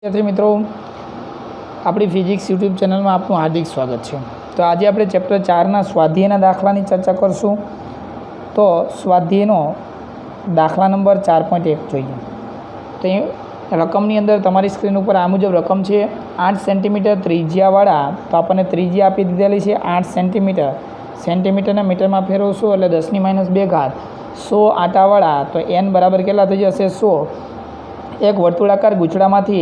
विद्यार्थी मित्रों, अपनी फिजिक्स यूट्यूब चैनल में आपનું हार्दिक स्वागत है। तो आज आप चैप्टर 4 स्वाध्यायना दाखलानी चर्चा करशूँ। तो स्वाध्यायनो दाखला नंबर 4.1 જોઈએ। तो रकमनी अंदर तमारी स्क्रीन पर आ मुजब रकम है 8 सेंटीमीटर त्रिज्यावाळा। तो आपने त्रिज्या आपी दीधेली है 8 सेंटीमीटर। सेंटीमीटर मीटर में फेरवशो एटले 10⁻2 100 आटावाळा। तो n बराबर केटला थई जशे 100। एक वर्तुळाकार गूंचड़ामांथी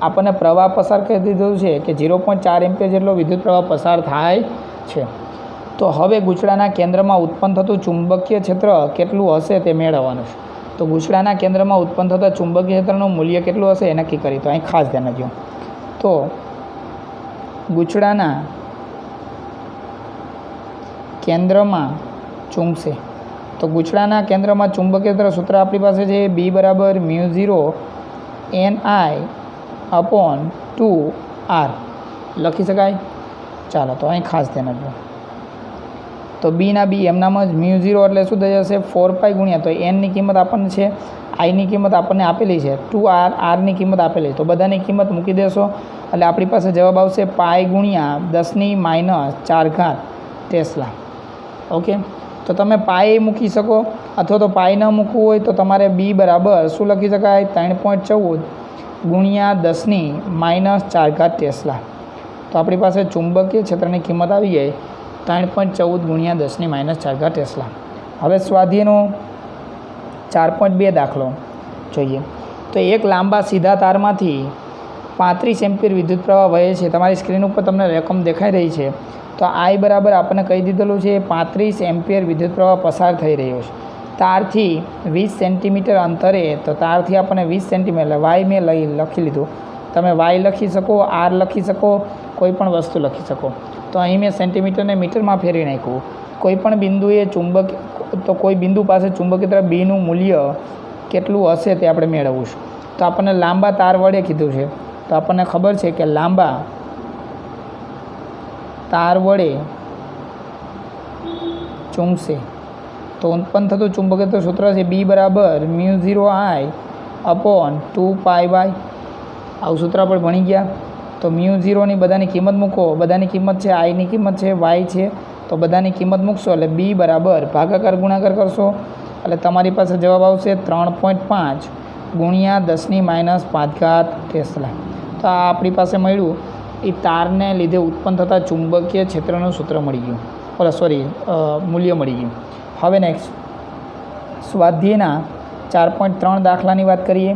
आपने प्रवाह पसार कर दीधो है कि 0.4 एम्पियर जेटलो विद्युत प्रवाह पसार थाय छे। तो हवे गूंचड़ाना केंद्र में उत्पन्न थतुं चुंबकीय क्षेत्र केटलुं हशे ते मेळववानुं छे। तो गूंचड़ाना केंद्र में उत्पन्न थता चुंबकीय क्षेत्रनुं मूल्य केटलुं हशे ए नक्की करी। तो अहीं खास ध्यान आपजो। तो गूंचड़ाना केंद्र में चूंबशे। तो गूंचड़ाना केंद्र में चुंबकीय क्षेत्र सूत्र अपनी पास है B बराबर μ0 Ni/2R लखी शकाय। चलो तो अहीं खास ध्यान आपजो। तो बी ना बी एमनाम ज μ0 एटले शुं थई जशे 4π गुणिया। तो n नी किंमत आपने है, I नी किंमत आपने आपेली है, 2R R नी किंमत आपेली। तो बधानी किंमत मूकी देशो एटले आपणी पासे जवाब आवशे पाई गुणिया 10⁻⁴ टेस्ला। ओके, तो तमे पाई मूकी सको अथवा तो पाई न मूकवुं होय तो तमारे बी बराबर शुं लखी शकाय 3.14 गुणिया 10⁻⁴ टेस्ला। तो अपनी पास चुंबकीय क्षेत्र की किंमत आई है 3.14 गुणिया 10⁻⁴ टेस्ला। हवे स्वाध्यायनो 4.2 दाखलो जोईए। तो एक लांबा सीधा तार में 35 एम्पियर विद्युत प्रवाह वहे छे। तमारी स्क्रीन पर तमने रकम देखाई रही है। तो आई बराबर आपने कही दीधेलुं है 35 एम्पियर विद्युत प्रवाह पसार थई रह्यो छे तार थी 20 सेंटीमीटर अंतरे। तो तार थी आपने 20 सेंटीमीटर वाय में लखी लीधुं। तमे वाय लखी सको, आर लखी सको, कोईपण वस्तु लखी सको। तो अहीं मैं सेंटीमीटर ने मीटर में फेरवी नाख्युं। कोईपण बिंदुए चुंबक तो कोई बिंदु पास चुंबकीय क्षेत्र बी नुं मूल्य केटलुं हशे ते आपणे मेळववुं छे। तो आपने लांबा तार वडे कीधुं छे। तो आपने खबर है कि लांबा तार वडे चूंबशे तो उत्पन्न थतुं चुंबकीय क्षेत्र सूत्र है B बराबर μ0 I/2πy। आव सूत्र पर भणी गया। तो μ0 नी बधानी किंमत मूको। बधानी किंमत है I नी किंमत है y है। तो बधानी किंमत मूकशो एटले B बराबर भागाकार गुणाकार करशो एटले तमारी पासे जवाब आवशे 3.5 गुणिया 10⁻⁵ टेस्ला। तो आ अपनी पासे मळ्युं ए तार ने लीधे उत्पन्न थता चुंबकीय क्षेत्रनुं सूत्र मळी गयुं, ओला सॉरी मूल्य मळी गयुं। हवे नेक्स्ट स्वाध्यायना 4.3 दाखलानी बात करिए।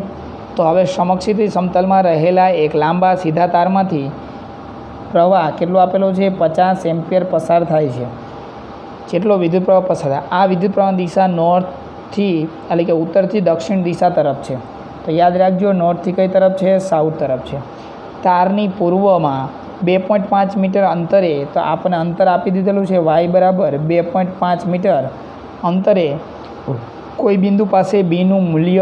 तो हवे समक्षितिज समतल में रहेला एक लांबा सीधा तार में प्रवाह केटलो आपेलो छे 50 एम्पियर पसार थाय छे। जेटलो विद्युत प्रवाह पसार थाय आ विद्युत प्रवाह दिशा नॉर्थ थी एटले के उत्तर थी दक्षिण दिशा तरफ है। तो याद राखजो नॉर्थ थी कई तरफ है, साउथ तरफ है। तारनी पूर्व में 2.5 मीटर अंतरे तो आपने अंतर आपी दीधेलुं है y बराबर 2.5 मीटर अंतरे कोई बिंदु पासे बी नु मूल्य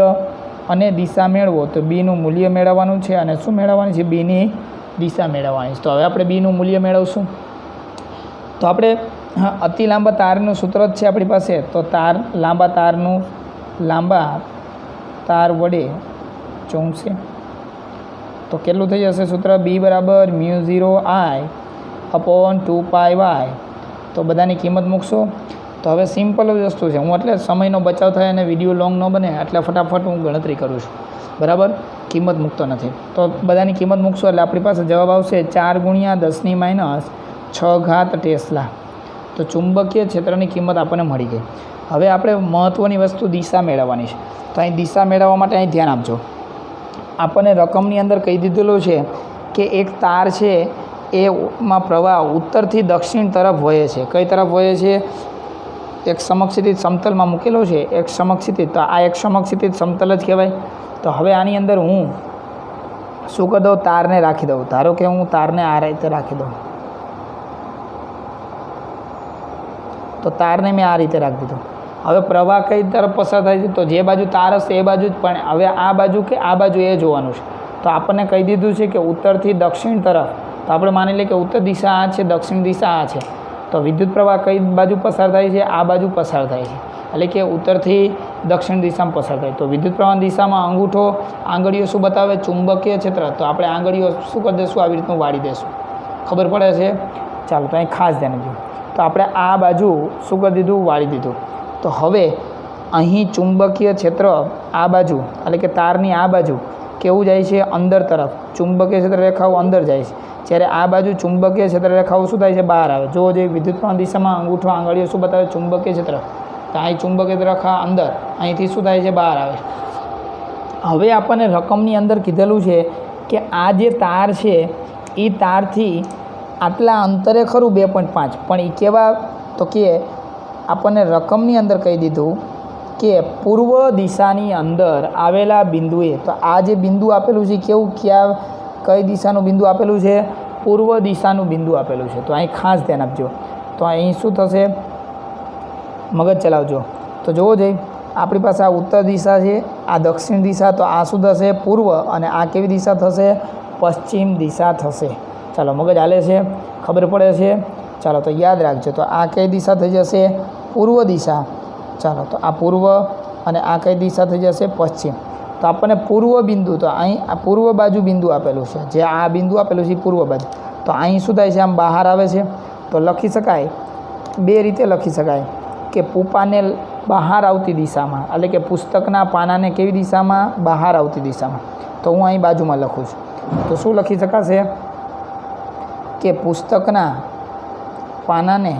अने दिशा मेळवो। तो बी नु मूल्य मेळववानुं छे अने शुं मेळववानी छे बी नी दिशा मेळववानी। तो हवे आपणे बी नु मूल्य मेळवशुं। तो आपणे अति लांबा तारनुं सूत्र ज छे आपणी पासे। तो तार लांबा तार वडे चूंबशे तो केटलुं थई जशे सूत्र B बराबर μ0 I/2πy। तो बधानी किंमत मूकशो। तो हवे सिंपल वस्तु है। हूँ एटले समयनो बचाव थाय अने विडियो लॉन्ग न बने एटले फटाफट हूँ गणतरी करूँ छूँ, बराबर किंमत मूकतो नथी। तो बधानी किंमत मूकशो एटले आपणी पासे जवाब आवशे 4 गुणिया 10⁻⁶ टेस्ला। तो चुंबकीय क्षेत्रनी किंमत आपने मळी गई। हवे आपणे महत्वनी वस्तु दिशा मेळववानी छे। तो अहीं दिशा मेळववा माटे अहीं ध्यान आपजो। आपने रकमनी अंदर कही दीधेलुं है कि एक तार है ए में प्रवाह उत्तर थी दक्षिण तरफ वहे छे। कई तरफ वहे छे? एक समक्षितिज समतल में मूकेलो है एक समक्षितिज। तो आ एक समक्षितिज समतल ज कहेवाय। तो हवे आनी अंदर हूँ शुं कर दऊं, तार ने राखी दऊं। धारो कि हूँ तार ने आ रीते राखी दऊं। तो तार ने मैं आ रीते राखी दीधो। हवे प्रवाह कई तरफ पसार थाय छे? तो जे बाजू तार हशे ए बाजू ज, पण हवे आ बाजू के आ बाजू ए जोवानुं छे। तो आपने कही दीधुं छे कि उत्तर थी दक्षिण तरफ। तो आपणे मानी लीए कि उत्तर दिशा आ छे, दक्षिण दिशा आ छे। तो विद्युत प्रवाह कई बाजू पसार थाय छे? आ बाजू पसार थाय छे। एटले कि उत्तर थी દક્ષિણ દિશામાં પસાર થાય. તો વિદ્યુત પ્રવાહની દિશામાં અંગૂઠો આંગળીઓ શું બતાવે? ચુંબકીય ક્ષેત્ર. તો આપણે આંગળીઓ શું કરી દઈશું? આવી રીતનું વાળી દઈશું. ખબર પડે છે? ચાલો, તો અહીં ખાસ ધ્યાન આપજો. તો આપણે આ બાજુ શું કરી દીધું? વાળી દીધું. તો હવે અહીં ચુંબકીય ક્ષેત્ર આ બાજુ એટલે કે તારની આ બાજુ કેવું જાય છે? અંદર તરફ. ચુંબકીય ક્ષેત્ર રેખાઓ અંદર જાય છે, જ્યારે આ બાજુ ચુંબકીય ક્ષેત્ર રેખાઓ શું થાય છે? બહાર આવે. જો જે વિદ્યુત પ્રવાહ દિશામાં અંગૂઠો આંગળીઓ શું બતાવે? ચુંબકીય ક્ષેત્ર. તો અહીં ચુંબકીય રેખા અંદર, અહીંથી શું થાય છે? બહાર આવે. હવે આપણને રકમની અંદર કીધેલું છે કે આ જે તાર છે એ તારથી આટલા અંતરે ખરું 2.5, પણ એ કેવા? તો કે આપણને રકમની અંદર કહી દીધું કે પૂર્વ દિશાની અંદર આવેલા બિંદુએ. તો આ જે બિંદુ આપેલું છે કેવું? કઈ દિશાનું બિંદુ આપેલું છે? પૂર્વ દિશાનું બિંદુ આપેલું છે. તો અહીં ખાસ ધ્યાન આપજો. તો અહીં શું થશે? મગજ ચલાવજો. તો જોવો જઈ, આપણી પાસે આ ઉત્તર દિશા છે, આ દક્ષિણ દિશા. તો આ શું થશે? પૂર્વ. અને આ કેવી દિશા થશે? પશ્ચિમ દિશા થશે. ચાલો, મગજ હાલે છે? ખબર પડે છે? ચાલો, તો યાદ રાખજો. તો આ કઈ દિશા થઈ જશે? પૂર્વ દિશા. ચાલો, તો આ પૂર્વ અને આ કઈ દિશા થઈ જશે? પશ્ચિમ. તો આપણને પૂર્વ બિંદુ, તો અહીં આ પૂર્વ બાજુ બિંદુ આપેલું છે, જે આ બિંદુ આપેલું છે પૂર્વ બાજુ. તો અહીં શું થાય છે? આમ બહાર આવે છે. તો લખી શકાય, બે રીતે લખી શકાય કે પૂપાને બહાર આવતી દિશામાં, એટલે કે પુસ્તકના પાનાને કેવી દિશામાં? બહાર આવતી દિશામાં. તો હું અહીં બાજુમાં લખું છું. તો શું લખી શકાશે? કે પુસ્તકના પાનાને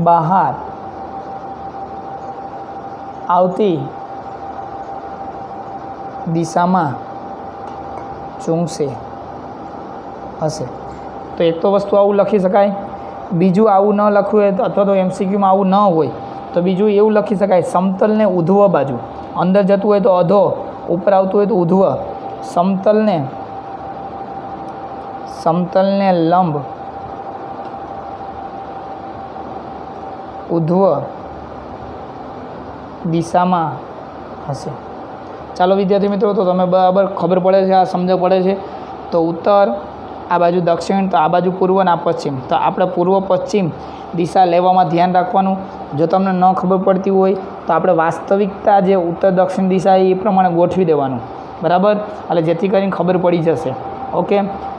બહાર આવતી દિશામાં ચૂંટશે હશે. તો એક તો વસ્તુ આવું લખી શકાય. બીજું આવું ન લખવું હોય અથવા તો MCQમાં આવું ન હોય તો બીજું એવું લખી શકાય, સમતલને ઉધ્વ બાજુ. અંદર જતું હોય તો અધો, ઉપર આવતું હોય તો ઉધ્વ. સમતલને લંબ ઉધ્વ દિશામાં હશે. ચાલો વિદ્યાર્થી મિત્રો, તો તમે બરાબર ખબર પડે છે? આ સમજ પડે છે? તો ઉત્તર, આ બાજુ દક્ષિણ, તો આ બાજુ પૂર્વ અને આ પશ્ચિમ. તો આપણે પૂર્વ પશ્ચિમ દિશા લેવામાં ધ્યાન રાખવાનું. જો તમને ન ખબર પડતી હોય તો આપણે વાસ્તવિકતા જે ઉત્તર દક્ષિણ દિશા એ પ્રમાણે ગોઠવી દેવાનું, બરાબર? એટલે જેથી કરીને ખબર પડી જશે. ઓકે,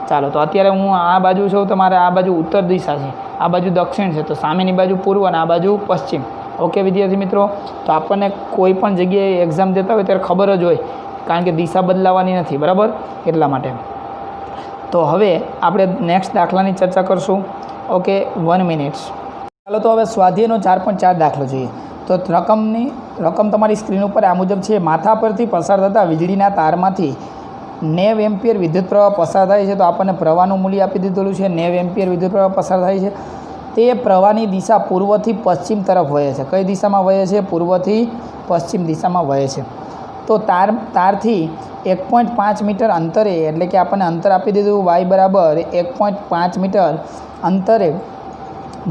ચાલો. તો અત્યારે હું આ બાજુ છું, તો મારે આ બાજુ ઉત્તર દિશા છે, આ બાજુ દક્ષિણ છે, તો સામેની બાજુ પૂર્વ અને આ બાજુ પશ્ચિમ. ઓકે વિદ્યાર્થી મિત્રો, તો આપણને કોઈ પણ જગ્યાએ એક્ઝામ દેતા હોય ત્યારે ખબર જ હોય, કારણ કે દિશા બદલાવાની નથી, બરાબર? એટલા માટે. તો હવે આપણે નેક્સ્ટ દાખલાની ચર્ચા કરશું. Okay, 1 minute. ચાલો, તો હવે સ્વાધ્યાયનો 4.4 દાખલો જોઈએ. તો રકમ તમારી સ્ક્રીન ઉપર આ મુજબ છે. માથા પરથી પસાર થતા વીજળીના તારમાંથી 90 એમ્પિયર વિદ્યુત પ્રવાહ પસાર થાય છે. તો આપણને પ્રવાહનું મૂલ્ય આપી દીધેલું છે. 90 એમ્પિયર વિદ્યુત પ્રવાહ પસાર થાય છે. તે પ્રવાહની દિશા પૂર્વથી પશ્ચિમ તરફ વહે છે. કઈ દિશામાં વહે છે? પૂર્વથી પશ્ચિમ દિશામાં વહે છે. તો તારથી 1.5 મીટર અંતરે, એટલે કે આપણને અંતર આપી દીધું y બરાબર 1.5 મીટર અંતરે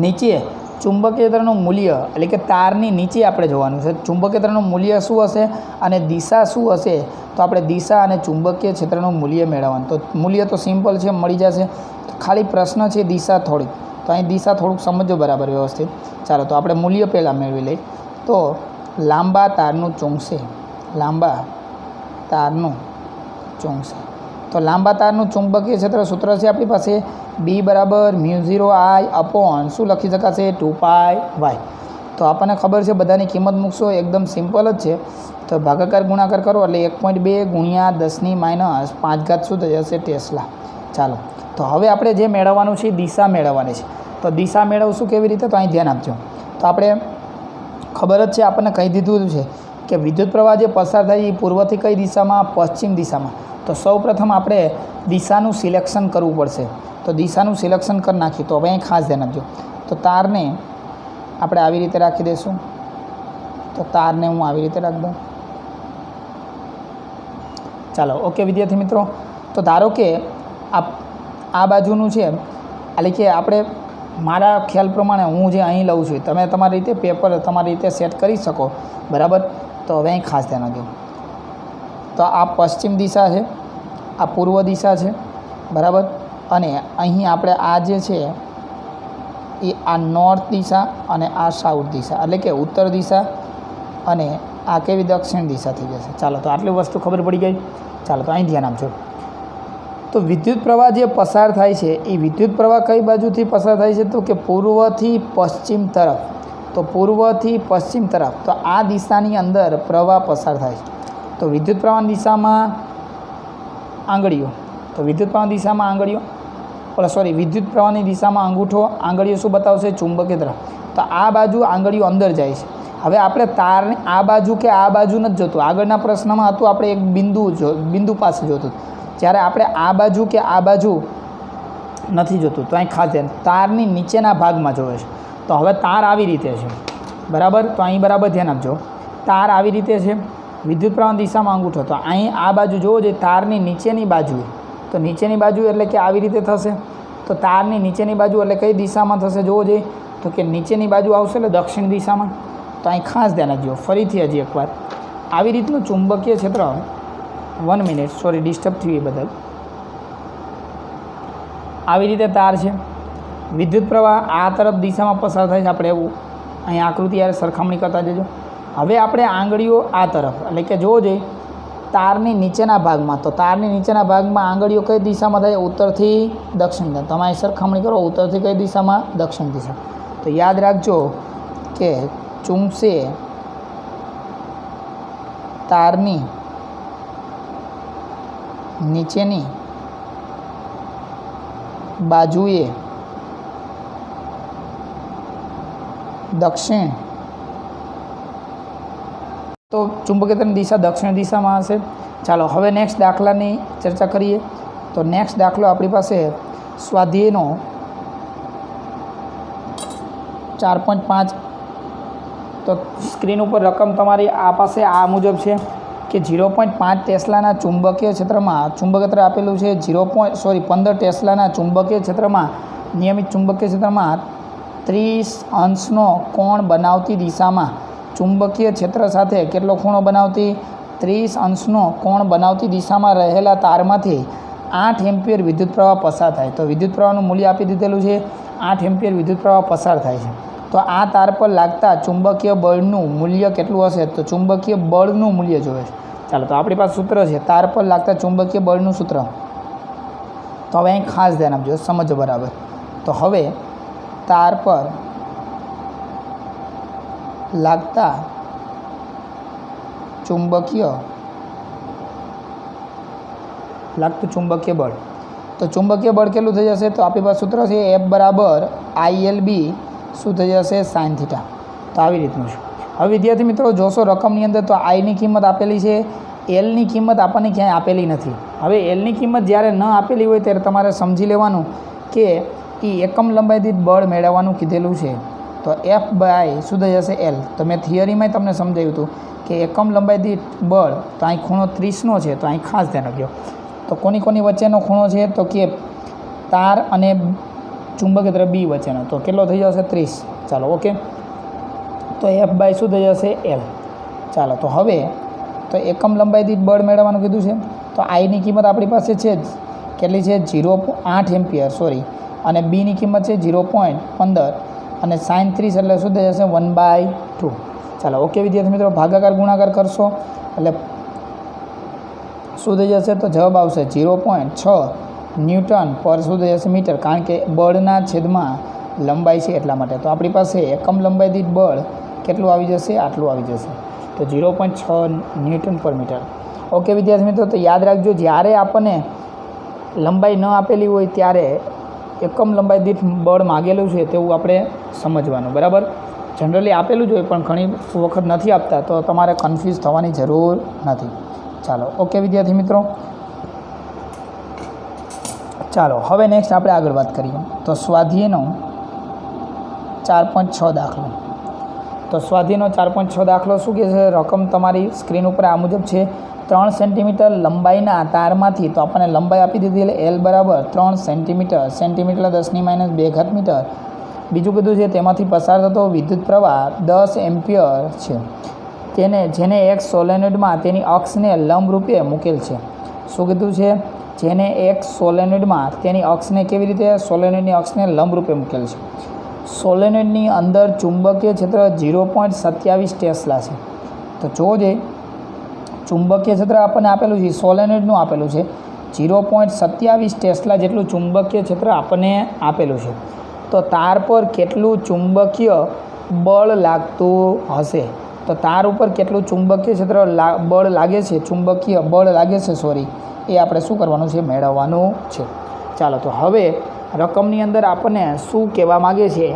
નીચે ચુંબકીય ક્ષેત્રનું મૂલ્ય, એટલે કે તારની નીચે આપણે જોવાનું છે ચુંબકીય ક્ષેત્રનું મૂલ્ય શું હશે અને દિશા શું હશે. તો આપણે દિશા અને ચુંબકીય ક્ષેત્રનું મૂલ્ય મેળવવાનું. તો મૂલ્ય તો સિમ્પલ છે, મળી જશે. ખાલી પ્રશ્ન છે દિશા થોડીક, તો અહીં દિશા થોડુંક સમજો બરાબર વ્યવસ્થિત. ચાલો, તો આપણે મૂલ્ય પહેલાં મેળવી લઈએ. તો લાંબા તારનું ચૂંટશે, લાંબા તારનું ચૂંટશે. તો લાંબા તારનું ચુંબકીય ક્ષેત્ર સૂત્ર છે આપણી પાસે B બરાબર μ0I અપોન શું લખી શકાશે? 2πy. તો આપણને ખબર છે, બધાની કિંમત મૂકશો, એકદમ સિમ્પલ જ છે. તો ભાગાકાર ગુણાકાર કરો એટલે 1.2 ગુણ્યા 10⁻5 શું થઈ જશે? ટેસ્લા. ચાલો, તો હવે આપણે જે મેળવવાનું છે દિશા મેળવવાની છે. તો દિશા મેળવશું કેવી રીતે? તો અહીં ધ્યાન આપજો. તો આપણે ખબર જ છે, આપણને કહી દીધું છે કે વિદ્યુત પ્રવાહ જે પસાર થાય એ પૂર્વથી કઈ દિશામાં? પશ્ચિમ દિશામાં. તો સૌપ્રથમ આપણે દિશાનું સિલેક્શન કરવું પડશે. તો દિશાનું સિલેક્શન કરી નાખીએ. તો હવે અહીં ખાસ ધ્યાન આપજો. તો તારને આપણે આવી રીતે રાખી દઈશું. તો તારને હું આવી રીતે રાખી દઉં. ચાલો, ઓકે વિદ્યાર્થી મિત્રો. તો ધારો કે આ બાજુનું છે, એટલે કે આપણે મારા ખ્યાલ પ્રમાણે હું જે અહીં લઉં છું, તમે તમારી રીતે પેપર તમારી રીતે સેટ કરી શકો, બરાબર? તો હવે અહીં ખાસ ધ્યાન આપજો. તો આ પશ્ચિમ દિશા છે, આ પૂર્વ દિશા છે, બરાબર? અને અહીં આપણે આ જે છે એ આ નોર્થ દિશા અને આ સાઉથ દિશા, એટલે કે ઉત્તર દિશા અને આ કેવી દક્ષિણ દિશા થઈ જશે. ચાલો તો આટલી વસ્તુ ખબર પડી ગઈ. ચાલો તો અહીં ધ્યાન આપજો. તો વિદ્યુત પ્રવાહ જે પસાર થાય છે એ વિદ્યુત પ્રવાહ કઈ બાજુથી પસાર થાય છે? તો કે પૂર્વથી પશ્ચિમ તરફ. તો પૂર્વથી પશ્ચિમ તરફ, તો આ દિશાની અંદર પ્રવાહ પસાર થાય છે. તો વિદ્યુત પ્રવાહની દિશામાં આંગળીઓ, તો વિદ્યુત પ્રવાહની દિશામાં આંગળીઓ, વિદ્યુત પ્રવાહની દિશામાં અંગૂઠો, આંગળીઓ શું બતાવશે? ચુંબકીય તરફ. તો આ બાજુ આંગળીઓ અંદર જાય છે. હવે આપણે તારને આ બાજુ કે આ બાજુ નથી જોતું. આગળના પ્રશ્નમાં હતું આપણે એક બિંદુ પાસે જોતું, જ્યારે આપણે આ બાજુ કે આ બાજુ નથી જોતું. તો અહીં ખાસ ધ્યાન, તારની નીચેના ભાગમાં જોવે છે. તો હવે તાર આવી રીતે છે, બરાબર. તો અહીં બરાબર ધ્યાન આપજો. તાર આવી રીતે છે, વિદ્યુત પ્રવાહની દિશામાં અંગૂઠો. તો અહીં આ બાજુ જોવો જોઈએ, તારની નીચેની બાજુએ. તો નીચેની બાજુ એટલે કે આવી રીતે થશે. તો તારની નીચેની બાજુ એટલે કઈ દિશામાં થશે જોવો જોઈએ? તો કે નીચેની બાજુ આવશે એટલે દક્ષિણ દિશામાં. તો અહીં ખાસ ધ્યાન આપજો. ફરીથી હજી એકવાર આવી રીતનું ચુંબકીય ક્ષેત્ર, 1 મિનિટ, સોરી ડિસ્ટર્બ થયું એ બદલ. આવી રીતે તાર છે, વિદ્યુત પ્રવાહ આ તરફ દિશામાં પસાર થાય છે. આપણે એવું અહીં આકૃતિ યાર સરખામણી કરતા જજો. હવે આપણે આંગળીઓ આ તરફ, એટલે કે જોવો જોઈએ તારની નીચેના ભાગમાં. તો તારની નીચેના ભાગમાં આંગળીઓ કઈ દિશામાં થાય? ઉત્તરથી દક્ષિણ. તમારે સરખામણી કરો, ઉત્તરથી કઈ દિશામાં? દક્ષિણ દિશા. તો યાદ રાખજો કે ચુંબશે તારની નીચેની બાજુએ દક્ષિણ. તો ચુંબકીય દિશા દક્ષિણ દિશામાં હશે. ચાલો હવે નેક્સ્ટ દાખલાની ચર્ચા કરીએ. તો નેક્સ્ટ દાખલો આપણી પાસે સ્વાધ્યાયનો 4.5. તો સ્ક્રીન ઉપર રકમ તમારી આ પાસે આ મુજબ છે કે 0.5 ટેસ્લાના ચુંબકીય ક્ષેત્રમાં, ચુંબકીય ક્ષેત્ર આપેલું છે 15 ટેસ્લાના ચુંબકીય ક્ષેત્રમાં, નિયમિત ચુંબકીય ક્ષેત્રમાં 30 અંશનો કોણ બનાવતી દિશામાં ચુંબકીય ક્ષેત્ર સાથે કેટલો ખૂણો બનાવતી? 30 અંશનો કોણ બનાવતી દિશામાં રહેલા તારમાંથી 8 એમ્પિયર વિદ્યુત પ્રવાહ પસાર થાય. તો વિદ્યુત પ્રવાહનું મૂલ્ય આપી દીધેલું છે, 8 એમ્પિયર વિદ્યુત પ્રવાહ પસાર થાય છે. તો આ તાર પર લાગતા ચુંબકીય બળનું મૂલ્ય કેટલું હશે? તો ચુંબકીય બળનું મૂલ્ય જોવે છે. ચાલો તો આપણી પાસે સૂત્ર છે તાર પર લાગતા ચુંબકીય બળનું સૂત્ર. તો હવે અહીં ખાસ ધ્યાન આપજો, સમજો બરાબર. તો હવે તાર પર લાગતા ચુંબકીય બળ. તો ચુંબકીય બળ કેટલું થઈ જશે? તો આપણી પાસે સૂત્ર છે F બરાબર ILB શું થઈ જશે? Sine theta. તો આવી રીતનું છે. હવે વિદ્યાર્થી મિત્રો જોશો રકમની અંદર, તો આઈની કિંમત આપેલી છે, એલની કિંમત આપણને ક્યાંય આપેલી નથી. હવે એલની કિંમત જ્યારે ન આપેલી હોય ત્યારે તમારે સમજી લેવાનું કે એ એકમ લંબાઈ દીઠ બળ મેળવવાનું કીધેલું છે. તો F બાય શું થઈ જશે? L. તો મેં થિયરીમાં તમને સમજાવ્યું હતું કે એકમ લંબાઈ દીઠ બળ, તો અહીં ખૂણો 30નો છે. તો અહીં ખાસ ધ્યાન રાખજો. તો કોની વચ્ચેનો ખૂણો છે? તો કે તાર અને ચુંબકીય ક્ષેત્ર બી વચ્ચેનો. તો કેટલો થઈ જશે? 30. ચાલો ઓકે. તો F બાય શું થઈ જશે? L. ચાલો તો હવે તો એકમ લંબાઈ દીઠ બળ મેળવવાનું કીધું છે. તો આઈની કિંમત આપણી પાસે છે જ કેટલી છે? 0.8 એમ્પિયર, સોરી, અને બીની કિંમત છે 0.15 અને સાઇન 30 એટલે શું થઈ જશે? 1/2. ચાલો ઓકે વિદ્યાર્થી મિત્રો, ભાગાકાર ગુણાકાર કરશો એટલે શું થઈ જશે? તો જવાબ આવશે 0.6 ન્યૂટન પર શું થઈ જશે? મીટર. કારણ કે બળના છેદમાં લંબાઈ છે એટલા માટે. તો આપણી પાસે એકમ લંબાઈ દીઠ બળ કેટલું આવી જશે? આટલું આવી જશે. તો 0.6 ન્યૂટન પર મીટર. ઓકે વિદ્યાર્થી મિત્રો, તો યાદ રાખજો જ્યારે આપણને લંબાઈ ન આપેલી હોય ત્યારે એકમ લંબાઈ દીઠ બળ માગેલું છે તેવું આપણે સમજવાનું, બરાબર. જનરલી આપેલું જ હોય પણ ઘણી વખત નથી આપતા, તો તમારે કન્ફ્યુઝ થવાની જરૂર નથી. ચાલો ઓકે વિદ્યાર્થી મિત્રો, ચાલો હવે નેક્સ્ટ આપણે આગળ વાત કરીએ. તો સ્વાધ્યાયનો 4.6 દાખલો. તો સ્વાધ્યાયનો 4.6 દાખલો શું કહે છે? રકમ તમારી સ્ક્રીન ઉપર આ મુજબ છે. 3 સેન્ટીમીટર લંબાઈના તારમાંથી, તો આપણને લંબાઈ આપી દીધી એટલે L બરાબર 3 સેન્ટીમીટર, સેન્ટીમીટર 10⁻² મીટર. બીજું કીધું છે તેમાંથી પસાર થતો વિદ્યુત પ્રવાહ 10 એમ્પિયર છે. જેને એક સોલેનોઇડમાં તેની અક્ષને લંબરૂપે મૂકેલ છે. શું કીધું છે? જેને એક સોલેનોઇડમાં તેની અક્ષને કેવી રીતે? સોલેનોઇડની અક્ષને લંબરૂપે મૂકેલ છે. સોલેનોઇડની અંદર ચુંબકીય ક્ષેત્ર 0.27 ટેસ્લા છે. તો જો જે ચુંબકીય ક્ષેત્ર આપણને આપેલું છે સોલેનોઇડનું આપેલું છે 0.27 ટેસ્લા જેટલું ચુંબકીય ક્ષેત્ર આપણને આપેલું છે. તો તાર પર કેટલું ચુંબકીય બળ લાગતું હશે? તો તાર ઉપર કેટલું ચુંબકીય ક્ષેત્ર બળ લાગે છે, ચુંબકીય બળ લાગે છે એ આપણે શું કરવાનું છે? મેળવવાનું છે. ચાલો, તો હવે રકમની અંદર આપણને શું કહેવા માગે છે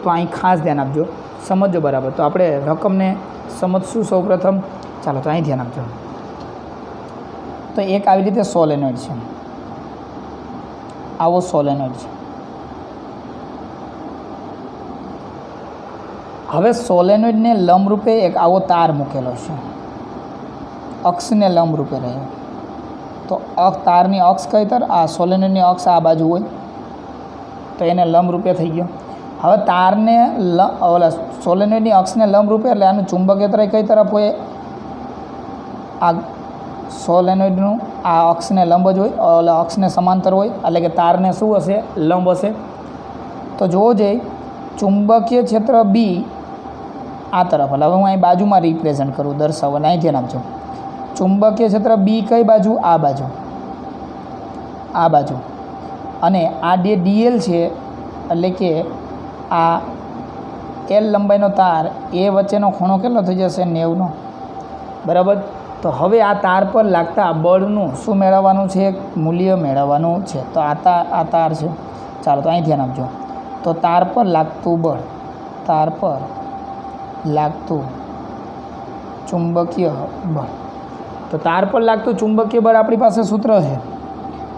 તો અહીં ખાસ ધ્યાન આપજો, સમજો બરાબર. તો આપણે રકમને સમજશું સૌપ્રથમ. ચાલો, તો અહીં ધ્યાન આપજો. તો એક આવી રીતે સોલેનોઇડ છે, આવો સોલેનોઇડ છે. હવે સોલેનોઇડને લંબરૂપે એક આવો તાર મૂકેલો છે, અક્ષને લંબરૂપે રહ્યો. તો તારની અક્ષ કઈ તર? આ સોલેનોઇડની અક્ષ આ બાજુ હોય તો એને લંબરૂપે થઈ ગયો. હવે તારને ઓલા સોલેનોઇડની અક્ષને લંબરૂપે એટલે આનું ચુંબકીય કઈ તરફ હોય? આ સોલેનોઇડનું આ અક્ષને લંબ જ હોય, ઓલા અક્ષને સમાંતર હોય, એટલે કે તારને શું હશે? લંબ હશે. તો જોવો જઈએ ચુંબકીય ક્ષેત્ર બી આ તરફ. એટલે હવે હું અહીં બાજુમાં રિપ્રેઝન્ટ કરું, દર્શાવવા. અહીં ધ્યાન આપજો. ચુંબકીય ક્ષેત્ર બી કઈ બાજુ? આ બાજુ, આ બાજુ. અને આ જે ડીએલ છે એટલે કે આ એલ લંબાઈનો તાર એ વચ્ચેનો ખૂણો કેટલો થઈ જશે? 90નો, બરાબર. તો હવે આ તાર પર લાગતા બળનું શું મેળવવાનું છે? મૂલ્ય મેળવવાનું છે. તો આ તાર છે. ચાલો, તો અહીં ધ્યાન આપજો. તો તાર પર લાગતું બળ, તાર પર લાગતું ચુંબકીય બળ. તો તાર પર લાગતું ચુંબકીય બળ આપણી પાસે સૂત્ર છે.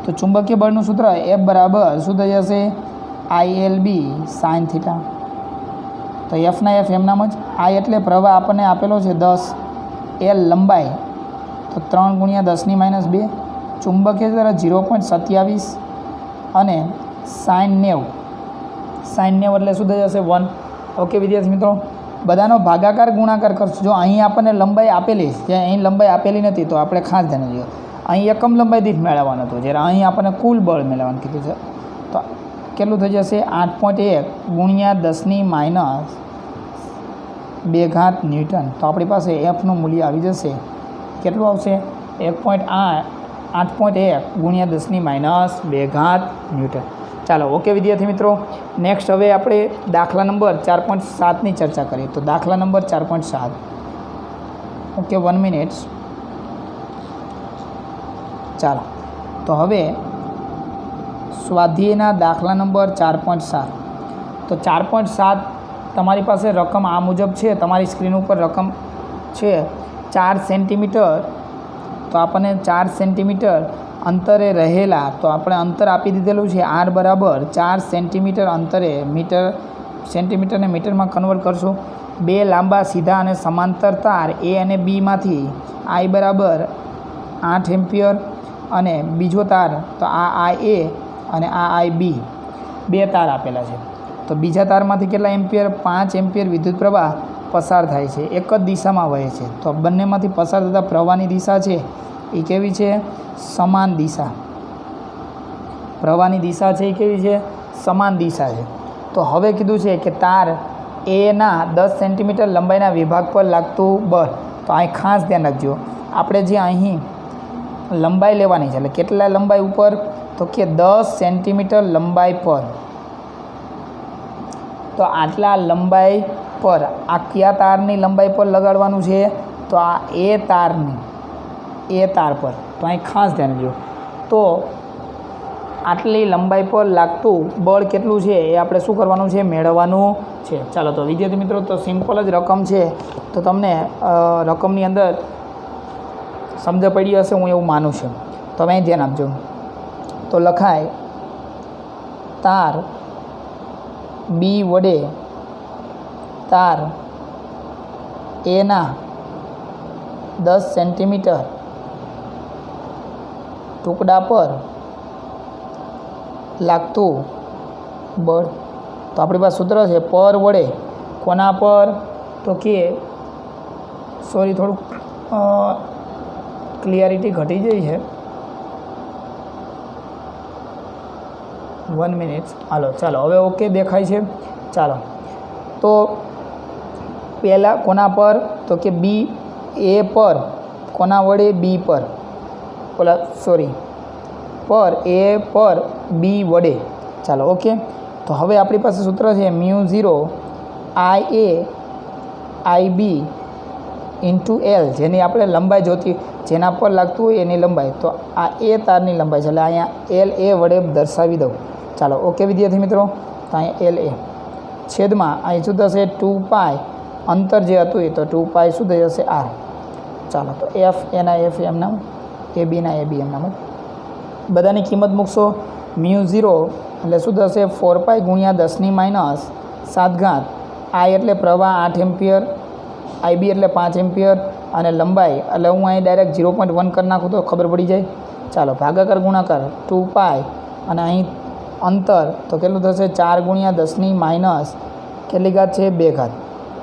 તો ચુંબકીય બળનું સૂત્ર F બરાબર શું થઈ જશે? ILB sin θ. તો એફના એફ એમનામ જ. I એટલે પ્રવાહ આપણને આપેલો છે 10, L લંબાઈ તો 3 × 10⁻², ચુંબકીય ક્ષેત્ર 0.27 અને sin 90. sin 90 એટલે શું થઈ જશે? 1. ઓકે વિદ્યાર્થી મિત્રો, બધાનો ભાગાકાર ગુણાકાર કરશું. જો અહીં આપણને લંબાઈ આપેલી છે, અહીં લંબાઈ આપેલી નથી તો આપણે ખાસ ધ્યાન રાખજો. અહીં એકમ લંબાઈ દીઠ મેળવવાનું હતું, જ્યારે અહીં આપણને કુલ બળ મેળવવાનું કીધું છે. તો કેટલું થઈ જશે? 8.1 × 10⁻²⁰ ન્યૂટન. તો આપણી પાસે એફનું મૂલ્ય આવી જશે. કેટલું આવશે? 8.1 × 10⁻² ન્યૂટન. ચાલો, ઓકે વિદ્યાર્થી મિત્રો, નેક્સ્ટ હવે આપણે દાખલા નંબર 4.7ની ચર્ચા કરીએ. તો દાખલા નંબર 4.7. Okay, 1 minute. ચાલો, તો હવે સ્વાધ્યાયના દાખલા નંબર 4.7. તો 4.7 તમારી પાસે રકમ આ મુજબ છે, તમારી સ્ક્રીન ઉપર રકમ છે 4 સેન્ટીમીટર. તો આપણને 4 સેન્ટીમીટર અંતરે રહેલા, તો આપણે અંતર આપી દીધેલું છે r બરાબર 4 સેન્ટીમીટર અંતરે સેન્ટીમીટરને મીટરમાં કન્વર્ટ કરશો. 2 લાંબા સીધા અને સમાંતર તાર A અને B માંથી I બરાબર 8 એમ્પિયર અને બીજો તાર તો આ IA અને આ IB 2 તાર આપેલા છે. તો બીજા તારમાંથી કેટલા એમ્પિયર? 5 એમ્પિયર વિદ્યુત પ્રવાહ પસાર થાય છે, એક જ દિશામાં વહે છે. તો બંનેમાંથી પસાર થતા પ્રવાહની દિશા છે એ કેવી છે? સમાન દિશા. પ્રવાહની દિશા છે એ કેવી છે? સમાન દિશા છે. તો હવે કીધું છે કે તાર એના 10 સેન્ટીમીટર લંબાઈના વિભાગ પર લાગતું બળ. તો અહીં ખાસ ધ્યાન રાખજો, આપણે જે અહીં લંબાઈ લેવાની છે, એટલે કેટલા લંબાઈ ઉપર? તો કે 10 સેન્ટીમીટર લંબાઈ પર. તો આટલા લંબાઈ પર આ કયા તારની લંબાઈ પર લગાડવાનું છે? તો આ એ તારની, એ તાર પર. તો અહીં ખાસ ધ્યાન રાખજો. તો આટલી લંબાઈ પર લાગતું બળ કેટલું છે એ આપણે શું કરવાનું છે? મેળવવાનું છે. ચાલો, તો વિદ્યાર્થી મિત્રો, તો સિમ્પલ જ રકમ છે. તો તમને રકમની અંદર સમજ પડી હશે, હું એવું માનું છું. તો હવે અહીં ધ્યાન આપજો. તો લખાય તાર બી વડે તાર એના 10 સેન્ટીમીટર ટુકડા પર લાગતું બળ. તો આપણી પાસે સૂત્ર છે પર વડે કોના પર? તો કે સોરી, થોડુંક ક્લિયરિટી ઘટી જાય છે. 1 મિનિટ. હાલો, ચાલો, હવે ઓકે દેખાય છે. ચાલો, તો પહેલાં કોના પર? તો કે બી એ પર કોના વડે બી પર પર એ પર બી વડે. ચાલો ઓકે. તો હવે આપણી પાસે સૂત્ર છે μ0 IA IB ઇન્ટુ એલ, જેની આપણે લંબાઈ જોતી, જેના પર લાગતું હોય એની લંબાઈ. તો આ એ તારની લંબાઈ છે, એટલે અહીંયા LA વડે દર્શાવી દઉં. ચાલો ઓકે વિદ્યાર્થી મિત્રો. તો અહીંયા LA છેદમાં અહીં શું થશે 2π, અંતર જે હતું એ તો 2π શું થઈ જશે R. ચાલો તો F એના F એમનામ, AB ના AB એમનામ. બધાની કિંમત મૂકશો. μ0 એટલે શું થશે 4π ગુણ્યા 10⁻⁷ I એટલે પ્રવાહ 8 એમ્પિયર, IB એટલે 5 એમ્પિયર, અને લંબાઈ એટલે હું અહીં ડાયરેક્ટ 0.1 કરી નાખું તો ખબર પડી જાય. ચાલો ભાગાકાર ગુણાકાર 2π, અને અહીં અંતર તો કેટલું થશે 4 ગુણ્યા 10⁻⁷ કેટલી ઘાત છે 2 ઘાત.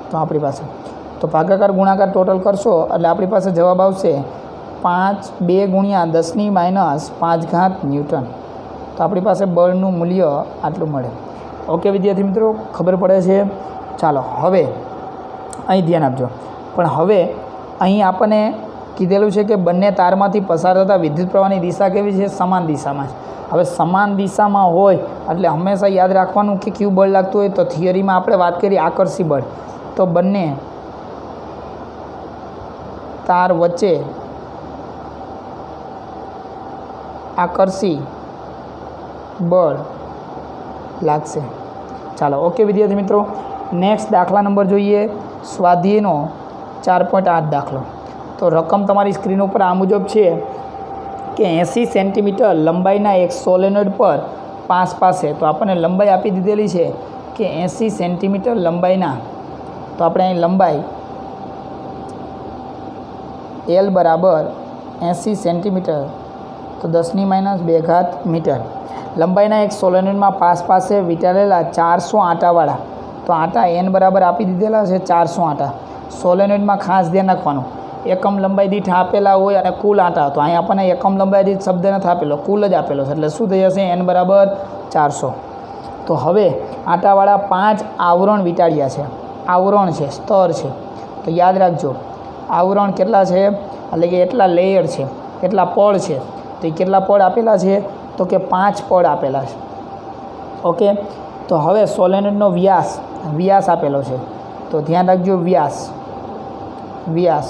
તો આપણી પાસે તો ભાગાકાર ગુણાકાર ટોટલ કરશો એટલે આપણી પાસે જવાબ આવશે 2 ગુણ્યા 10⁻5 ઘાત ન્યૂટન. તો આપણી પાસે બળનું મૂલ્ય આટલું મળે. ઓકે વિદ્યાર્થી મિત્રો, ખબર પડે છે. ચાલો હવે અહીં ધ્યાન આપજો. પણ હવે અહીં આપણને કીધેલું છે કે બંને તારમાંથી પસાર થતા વિદ્યુત પ્રવાહની દિશા કેવી છે? સમાન દિશામાં છે. હવે સમાન દિશામાં હોય એટલે હંમેશા યાદ રાખવાનું કે કયું બળ લાગતું હોય. તો થિયરીમાં આપણે વાત કરી આકર્ષી બળ, તો બંને તાર વચ્ચે આકર્ષી બળ લાગશે. ચાલો ઓકે વિદ્યાર્થી મિત્રો, નેક્સ્ટ દાખલા નંબર જોઈએ. સ્વાધ્યાયનો 4.8 દાખલો. તો રકમ તમારી સ્ક્રીન ઉપર આ મુજબ છે કે 80 સેન્ટીમીટર લંબાઈના એક સોલેનોઇડ પર પાસ પાસે, તો આપણને લંબાઈ આપી દીધેલી છે કે 80 સેન્ટીમીટર લંબાઈના, તો આપણે અહીં લંબાઈ L બરાબર 80 સેન્ટીમીટર, તો 10⁻2 ઘાત મીટર. લંબાઈના એક સોલેનોઇડમાં પાસ પાસે વીંટાળેલા 400 આંટાવાળા, તો આંટા N બરાબર આપી દીધેલા છે 400 આંટા. સોલેનોઇડમાં ખાસ ધ્યાન રાખવાનું, એકમ લંબાઈ દીઠ આપેલા હોય અને કુલ આંટા, તો અહીં આપણને એકમ લંબાઈ દીઠ શબ્દ નથી આપેલો, કુલ જ આપેલો છે, એટલે શું થઈ જશે N બરાબર 400. તો હવે આંટાવાળા 5 આવરણ વીંટાળ્યા છે. આવરણ છે, સ્તર છે, તો યાદ રાખજો આવરણ કેટલા છે, એટલે કે એટલા લેયર છે, કેટલા પડ છે. તો એ કેટલા પડ આપેલા છે? તો કે 5 પડ આપેલા છે. ઓકે. તો હવે સોલેનોઇડનો વ્યાસ આપેલો છે, તો ધ્યાન રાખજો વ્યાસ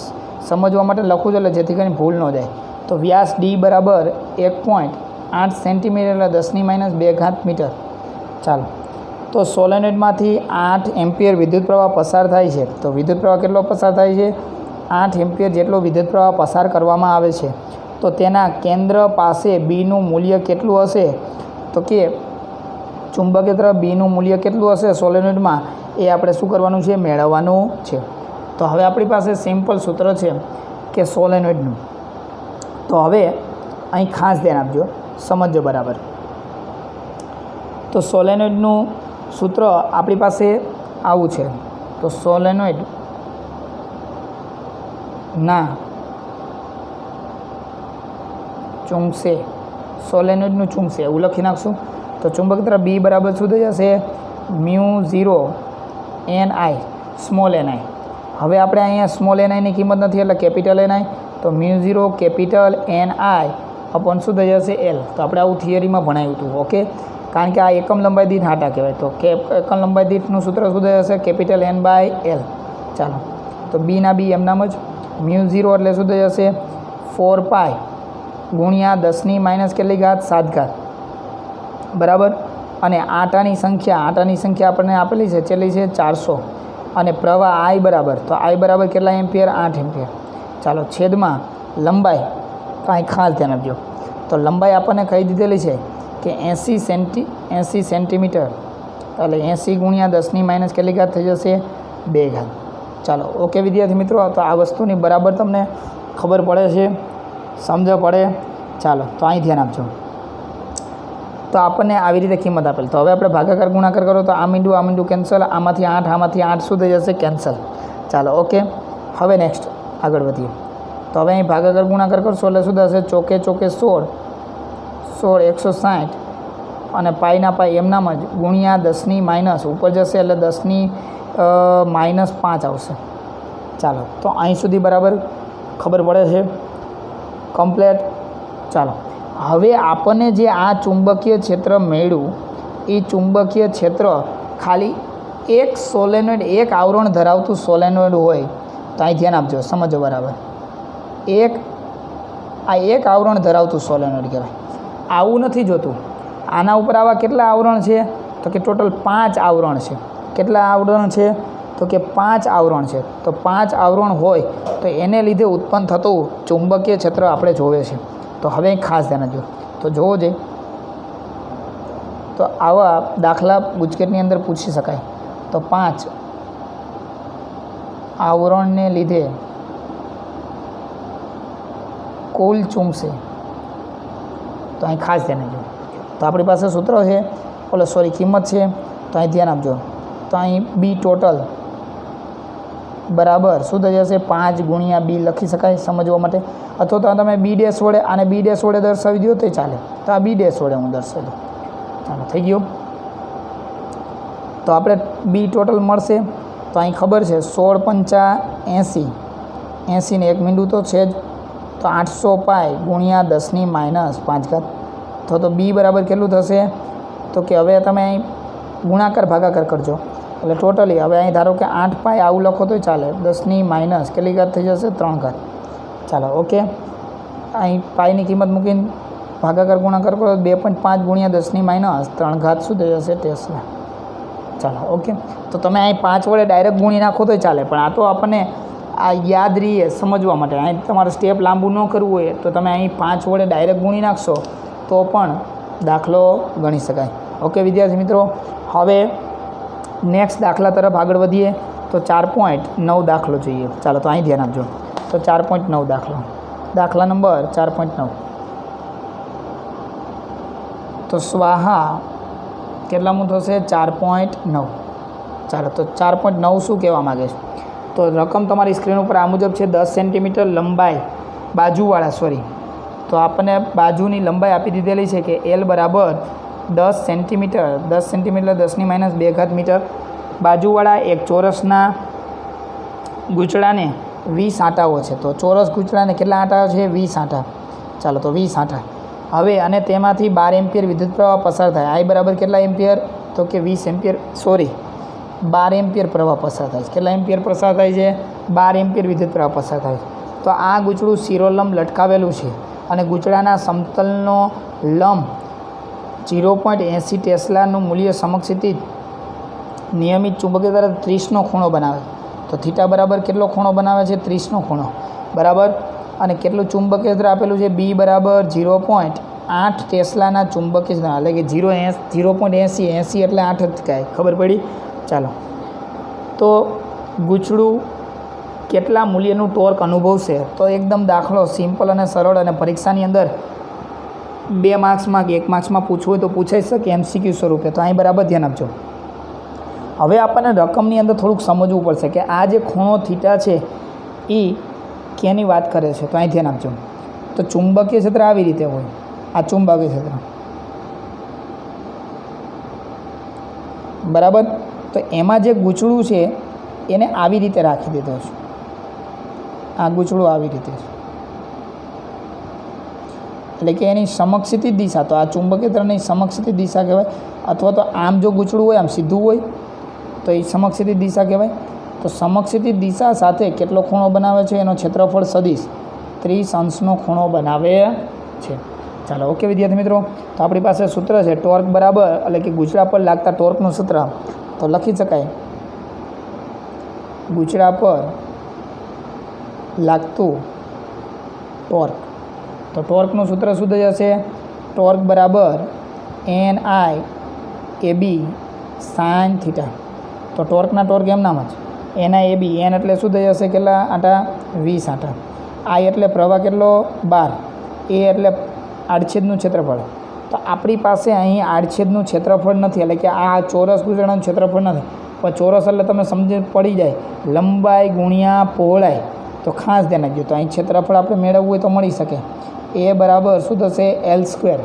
સમજવા માટે લખું છું એટલે જેથી કરીને ભૂલ ન જાય. તો વ્યાસ D બરાબર 1.8 સેન્ટીમીટર એટલે 10⁻2 ઘાત મીટર. ચાલો, તો સોલેનોઇડમાંથી 8 એમ્પિયર વિદ્યુત પ્રવાહ પસાર થાય છે. તો વિદ્યુત પ્રવાહ કેટલો પસાર થાય છે? 8 એમ્પિયર જેટલો વિદ્યુત પ્રવાહ પસાર કરવામાં આવે છે. તો તેના કેન્દ્ર પાસે બીનું મૂલ્ય કેટલું હશે? તો કે ચુંબકીય તરફ બીનું મૂલ્ય કેટલું હશે સોલેનોઇડમાં, એ આપણે શું કરવાનું છે? મેળવવાનું છે. તો હવે આપણી પાસે સિમ્પલ સૂત્ર છે કે સોલેનોઇડનું. તો હવે અહીં ખાસ ધ્યાન આપજો, સમજજો બરાબર. તો સોલેનોઇડનું સૂત્ર આપણી પાસે આવું છે. તો સોલેનોઇડના ચુંબશે, સોલેનોઇડનું ચુંબશે એવું લખી નાખશું. તો ચુંબક તરફ બી બરાબર શું થઈ જશે? μ0 NI સ્મોલ ni. હવે આપણે અહીંયા સ્મોલ ni ની કિંમત નથી એટલે કેપિટલ ni, તો μ0 કેપિટલ NI અપોન શું થઈ જશે? L. તો આપણે આવું થિયરીમાં ભણાવ્યું હતું. ઓકે, કારણ કે આ એકમ લંબાઈ દીઠ આંટા કહેવાય. તો એકમ લંબાઈ દીઠનું સૂત્ર શું થઈ જશે? Capital N/L. ચાલો, તો બીના બી એમનામ જ. μ0 એટલે શું થઈ જશે? 4π ગુણ્યા 10⁻ કેટલી ઘાત? 7 ઘાત બરાબર. અને આંટાની સંખ્યા આપણને આપેલી છે, કેટલી છે? 400. અને પ્રવાહ I બરાબર, તો I બરાબર કેટલા એમ્પિયર? 8 એમ્પિયર. ચાલો, છેદમાં લંબાઈ, તો અહીં ખાસ ધ્યાન આપજો. તો લંબાઈ આપણને કહી દીધેલી છે કે 80 સેન્ટીમીટર, એટલે 80 ગુણ્યા 10⁻ કેટલી ઘાત થઈ જશે? 2 ઘાત. ચાલો ઓકે વિદ્યાર્થી મિત્રો, તો આ વસ્તુની બરાબર તમને ખબર પડે છે, સમજ પડે. ચાલો, તો અહીં ધ્યાન આપજો. તો આપણને આવી રીતે કિંમત આપેલ. તો હવે આપણે ભાગાકાર ગુણાકાર કરો તો આ મીંડું કેન્સલ, આમાંથી 8 શું થઈ જશે? કેન્સલ. ચાલો ઓકે. હવે નેક્સ્ટ આગળ વધીએ. તો હવે અહીં ભાગાકાર ગુણાકાર કરશો એટલે શું થશે? ચોકે 16 160 અને પાઈના પાઈ એમનામ જ ગુણ્યા 10⁻, ઉપર જશે એટલે 10⁻⁵ આવશે. ચાલો તો અહીં સુધી બરાબર ખબર પડે છે કમ્પ્લેટ. ચાલો હવે આપણને જે આ ચુંબકીય ક્ષેત્ર મળ્યું એ ચુંબકીય ક્ષેત્ર ખાલી એક સોલેનોઇડ, એક આવરણ ધરાવતું સોલેનોઇડ હોય તો અહીં ધ્યાન આપજો, સમજો બરાબર. એક આવરણ ધરાવતું સોલેનોઇડ કહેવાય. આવું નથી જોતું. આના ઉપર આવા કેટલા આવરણ છે તો કે ટોટલ 5 આવરણ છે. કેટલા આવરણ છે તો કે 5 આવરણ છે. તો 5 આવરણ હોય તો એને લીધે ઉત્પન્ન થતું ચુંબકીય ક્ષેત્ર આપણે જોવે છે. તો હવે ખાસ ધ્યાન આપજો. તો જોવો જોઈએ તો આવા દાખલા ગુજકેટની અંદર પૂછી શકાય. તો 5 આવરણને લીધે કુલ ચુંબશે. તો અહીં ખાસ ધ્યાન આપજો. તો આપણી પાસે સૂત્ર છે, કિંમત છે. તો અહીં ધ્યાન આપજો. તો અહીં બી ટોટલ બરાબર શું થઈ જશે 5 ગુણ્યા બી લખી શકાય સમજવા માટે. અથવા તો તમે બી ડેશ વડે આને બી ડેશ વડે દર્શાવી દો તો ચાલે. તો આ બી ડેશ વડે હું દર્શાવી દઉં. ચાલો થઈ ગયું. તો આપણે બી ટોટલ મળશે. તો અહીં ખબર છે 16 પંચા 80, 80 ને 1 મીંડું તો છે જ. તો 800 પાઈ ગુણ્યા 10⁻⁵. તો બી બરાબર કેટલું થશે તો કે હવે તમે અહીં ગુણાકાર ભાગાકાર કરજો એટલે ટોટલી હવે અહીં ધારો કે 8 પાઈ આવું લખો તો ચાલે. 10⁻ કેટલી ઘાત થઈ જશે 3 ઘાત. ચાલો ઓકે. અહીં પાઈની કિંમત મૂકીને ભાગાકાર ગુણાકાર કરો 2.5 ગુણ્યા 10⁻3 શું થઈ જશે ટેસ્લા. ચાલો ઓકે. તો તમે અહીં 5 વડે ડાયરેક્ટ ગુણી નાખો તો ચાલે, પણ આ તો આપણને આ યાદ રહીએ સમજવા માટે. અહીં તમારે સ્ટેપ લાંબુ ન કરવું હોય તો તમે અહીં 5 વડે ડાયરેક્ટ ગુણી નાખશો તો પણ દાખલો ગણી શકાય. ઓકે વિદ્યાર્થી મિત્રો, હવે નેક્સ્ટ દાખલા તરફ આગળ વધીએ. તો 4.9 દાખલો જોઈએ. ચાલો તો અહીં ધ્યાન આપજો. તો 4.9 દાખલા નંબર 4.9. તો સ્વાહા કેટલામું થશે 4.9. ચાલો તો 4.9 શું કહેવા માગે છે તો રકમ તમારી સ્ક્રીન ઉપર આ મુજબ છે. 10 સેન્ટીમીટર લંબાઈ બાજુવાળા તો આપણને બાજુની લંબાઈ આપી દીધેલી છે કે એલ બરાબર 10 સેન્ટીમીટર, 10 સેન્ટીમીટર 10⁻² મીટર. બાજુવાળા એક ચોરસના ગૂંચળાને 20 આંટાઓ છે. તો ચોરસ ગૂંચળાને કેટલા આંટાઓ છે 20 આંટા. ચાલો તો 20 આંટા. હવે અને તેમાંથી 12 એમ્પિયર વિદ્યુત પ્રવાહ પસાર થાય. આઈ બરાબર કેટલા એમ્પિયર તો કે 20 એમ્પિયર 12 એમ્પિયર પ્રવાહ પસાર થાય છે. કેટલા એમ્પિયર પસાર થાય છે 12 એમ્પિયર વિદ્યુત પ્રવાહ પસાર થાય છે. તો આ ગૂંચળું શિરોલંબ લટકાવેલું છે અને ગૂંચળાના સમતલનો લંબ 0.80 ટેસ્લાનું મૂલ્ય સમક્ષિતિ નિયમિત ચુંબકીય દ્વારા 30નો ખૂણો બનાવે. તો થીટા બરાબર કેટલો ખૂણો બનાવે છે 30નો ખૂણો બરાબર. અને કેટલું ચુંબકીય ક્ષેત્ર આપેલું છે બી બરાબર 0.8 ટેસ્લાના ચુંબકીય ક્ષેત્ર એટલે કે 0.80 એટલે 8 જ કહે. ખબર પડી. ચાલો તો ગૂંચળું કેટલા મૂલ્યનું ટોર્ક અનુભવશે તો એકદમ દાખલો સિમ્પલ અને સરળ, અને પરીક્ષાની અંદર 2 માર્ક્સમાં કે 1 માર્ક્સમાં પૂછવું હોય તો પૂછાઈ શકે MCQ સ્વરૂપે. તો અહીં બરાબર ધ્યાન આપજો. હવે આપણને રકમની અંદર થોડુંક સમજવું પડશે કે આ જે ખૂણો થીટા છે એ કેની વાત કરે છે. તો અહીં ધ્યાન આપજો. તો ચુંબકીય ક્ષેત્ર આવી રીતે હોય. આ ચુંબકીય ક્ષેત્ર બરાબર. તો એમાં જે ગૂંચળું છે એને આવી રીતે રાખી દીધો છે. આ ગૂંચળું આવી રીતે છે એટલે કે એની સમક્ષિતિ દિશા. તો આ ચુંબકીય ક્ષેત્રની સમક્ષિતિ દિશા કહેવાય. અથવા તો આમ જો ગૂંચળું હોય આમ સીધું હોય તો એ સમક્ષિતિ દિશા કહેવાય. તો સમક્ષિતિ દિશા સાથે કેટલો ખૂણો બનાવે છે એનો ક્ષેત્રફળ સદિશ 30 અંશનો ખૂણો બનાવે છે. ચાલો ઓકે વિદ્યાર્થી મિત્રો, તો આપણી પાસે સૂત્ર છે ટોર્ક બરાબર એટલે કે ગૂંચળા પર લાગતા ટોર્કનું સૂત્ર. તો લખી શકાય ગૂંચળા પર લાગતું ટોર્ક. તો ટોર્કનું સૂત્ર શું થઈ જશે ટોર્ક બરાબર NI/AB sin θ. તો ટોર્કના ટોર્ક એમનામ જ NI/AB. N એટલે શું થઈ જશે કેટલા આંટા 20 આંટા. I એટલે પ્રવાહ કેટલો 12. A એટલે આડછેદનું ક્ષેત્રફળ. તો આપણી પાસે અહીં આડછેદનું ક્ષેત્રફળ નથી એટલે કે આ ચોરસ ગૂંચળાનું ક્ષેત્રફળ નથી. પણ ચોરસ એટલે તમે સમજી પડી જાય લંબાઈ ગુણ્યા પહોળાઈ. તો ખાસ ધ્યાન રાખજો. તો અહીં ક્ષેત્રફળ આપણે મેળવવું હોય તો મળી શકે. A બરાબર શું થશે L²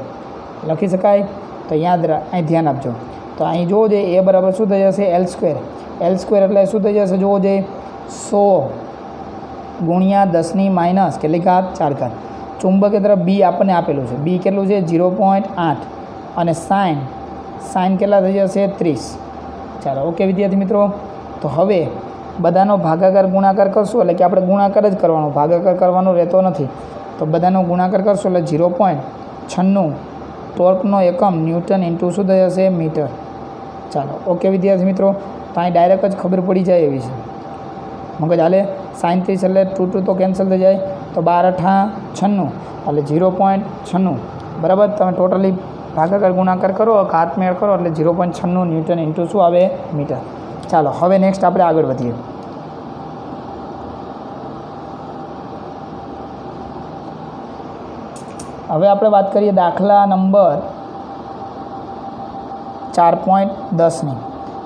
લખી શકાય. તો અહીં ધ્યાન આપજો. તો અહીં જોવો જોઈએ A બરાબર શું થઈ જશે L². L² એટલે શું થઈ જશે જોવો જોઈએ 100 ગુણ્યા 10⁻, કેટલી ઘાત 4 ઘાત. ચુંબકીય તરફ બી આપણને આપેલું છે. બી કેટલું છે? 0.8 અને સાઇન કેટલા થઈ જશે? 30. ચાલો ઓકે વિદ્યાર્થી મિત્રો. તો હવે બધાનો ભાગાકાર ગુણાકાર કરશું એટલે કે આપણે ગુણાકાર જ કરવાનો, ભાગાકાર કરવાનો રહેતો નથી. તો બધાનો ગુણાકાર કરશું એટલે 0.96 ટોર્કનો એકમ ન્યૂટન ઇન્ટુ શું થઈ જશે? મીટર. ચાલો ઓકે વિદ્યાર્થી મિત્રો. તો અહીં ડાયરેક્ટ જ ખબર પડી જાય એવી છે. મગજ હાલે. સાઇન 30 એટલે 2 તો કેન્સલ થઈ જાય. તો 12×8 = 96 એટલે 0.96 બરાબર. તમે ટોટલી ભાગાકાર ગુણાકાર કરો, હાથમેળ કરો એટલે 0.96 ન્યૂટન ઇન્ટુ શું આવે? મીટર. ચાલો હવે નેક્સ્ટ આપણે આગળ વધીએ. હવે આપણે વાત કરીએ દાખલા નંબર 4.10ની.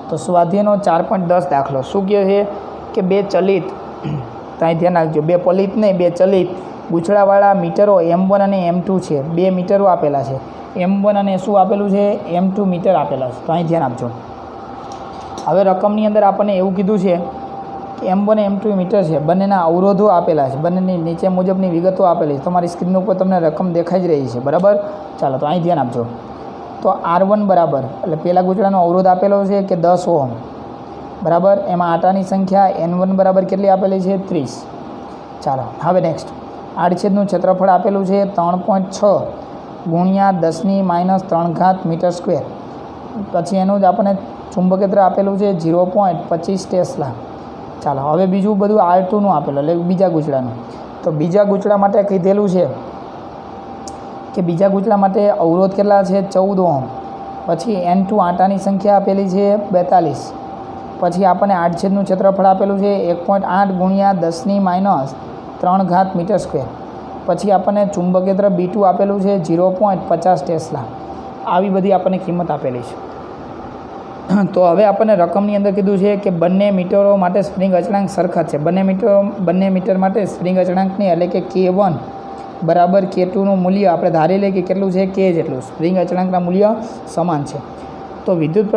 તો સ્વાધ્યાયનો 4.10 દાખલો શું કહે છે કે બે ચલિત, ત્યાં ધ્યાન રાખજો, બે પલિત નહીં, બે ચલિત ગૂંચળાવાળા મીટરો M1 અને M2 છે. બે મીટરો આપેલા છે. M1 અને શું આપેલું છે? M2 મીટર આપેલા છે. તો અહીં ધ્યાન આપજો. હવે રકમની અંદર આપણને એવું કીધું છે કે M1 અને M2 મીટર છે. બંનેના અવરોધો આપેલા છે. બંનેની નીચે મુજબની વિગતો આપેલી છે. તમારી સ્ક્રીન ઉપર તમને રકમ દેખાઈ જ રહી છે બરાબર. ચાલો તો અહીં ધ્યાન આપજો. તો R1 બરાબર એટલે પહેલાં ગૂંચળાનો અવરોધ આપેલો છે કે 10 ઓહમ બરાબર. એમાં આટાની સંખ્યા N1 બરાબર કેટલી આપેલી છે? 30. ચાલો હવે નેક્સ્ટ. આડછેદનું ક્ષેત્રફળ આપેલું છે 3.6 ગુણ્યા 10⁻³ મીટર સ્ક્વેર. પછી એનું જ આપણને ચુંબકીય આપેલું છે 0.25 ટેસ્લા. ચાલો હવે બીજું બધું R2નું આપેલું એટલે બીજા ગૂંચળાનું. તો બીજા ગૂંચળા માટે કીધેલું છે કે બીજા ગૂંચળા માટે અવરોધ કેટલા છે? 14 ઓહમ. પછી N2 આટાની સંખ્યા આપેલી છે 42. પછી આપણને આડછેદનું ક્ષેત્રફળ આપેલું છે 1.8 ગુણ્યા 10⁻³ મીટર સ્ક્વેર. પછી આપણને ચુંબકીય તરફ B2 આપેલું છે 0.50 ટેસ્લા. આવી બધી આપણને કિંમત આપેલી છે. તો હવે આપણને રકમની અંદર કીધું છે કે બંને મીટરો માટે સ્પ્રિંગ અચળાંક સરખા છે. બંને મીટર માટે સ્પ્રિંગ અચળાંકની એટલે કે K1 બરાબર K2નું મૂલ્ય આપણે ધારી લઈએ કે કેટલું છે? K જેટલું. સ્પ્રિંગ અચળાંકના મૂલ્ય સમાન છે. તો વિદ્યુત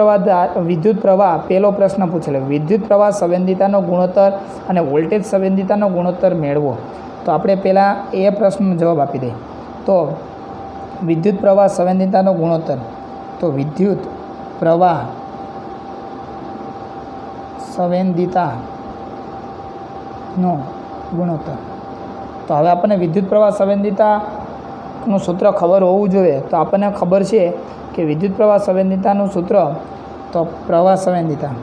પ્રવાહ પહેલો પ્રશ્ન પૂછેલો, વિદ્યુત પ્રવાહ સંવેદિતાનો ગુણોત્તર અને વોલ્ટેજ સંવેદિતાનો ગુણોત્તર મેળવો. તો આપણે પહેલાં એ પ્રશ્નનો જવાબ આપી દઈએ. તો વિદ્યુત પ્રવાહ સંવેદિતાનો ગુણોત્તર, તો વિદ્યુત પ્રવાહ સંવેદિતાનો ગુણોત્તર. તો હવે આપણને વિદ્યુત પ્રવાહ સંવેદિતાનું સૂત્ર ખબર હોવું જોઈએ. તો આપણને ખબર છે કે વિદ્યુત પ્રવાહ સંવેદિતાનું સૂત્ર, તો પ્રવાહ સંવેદિતા,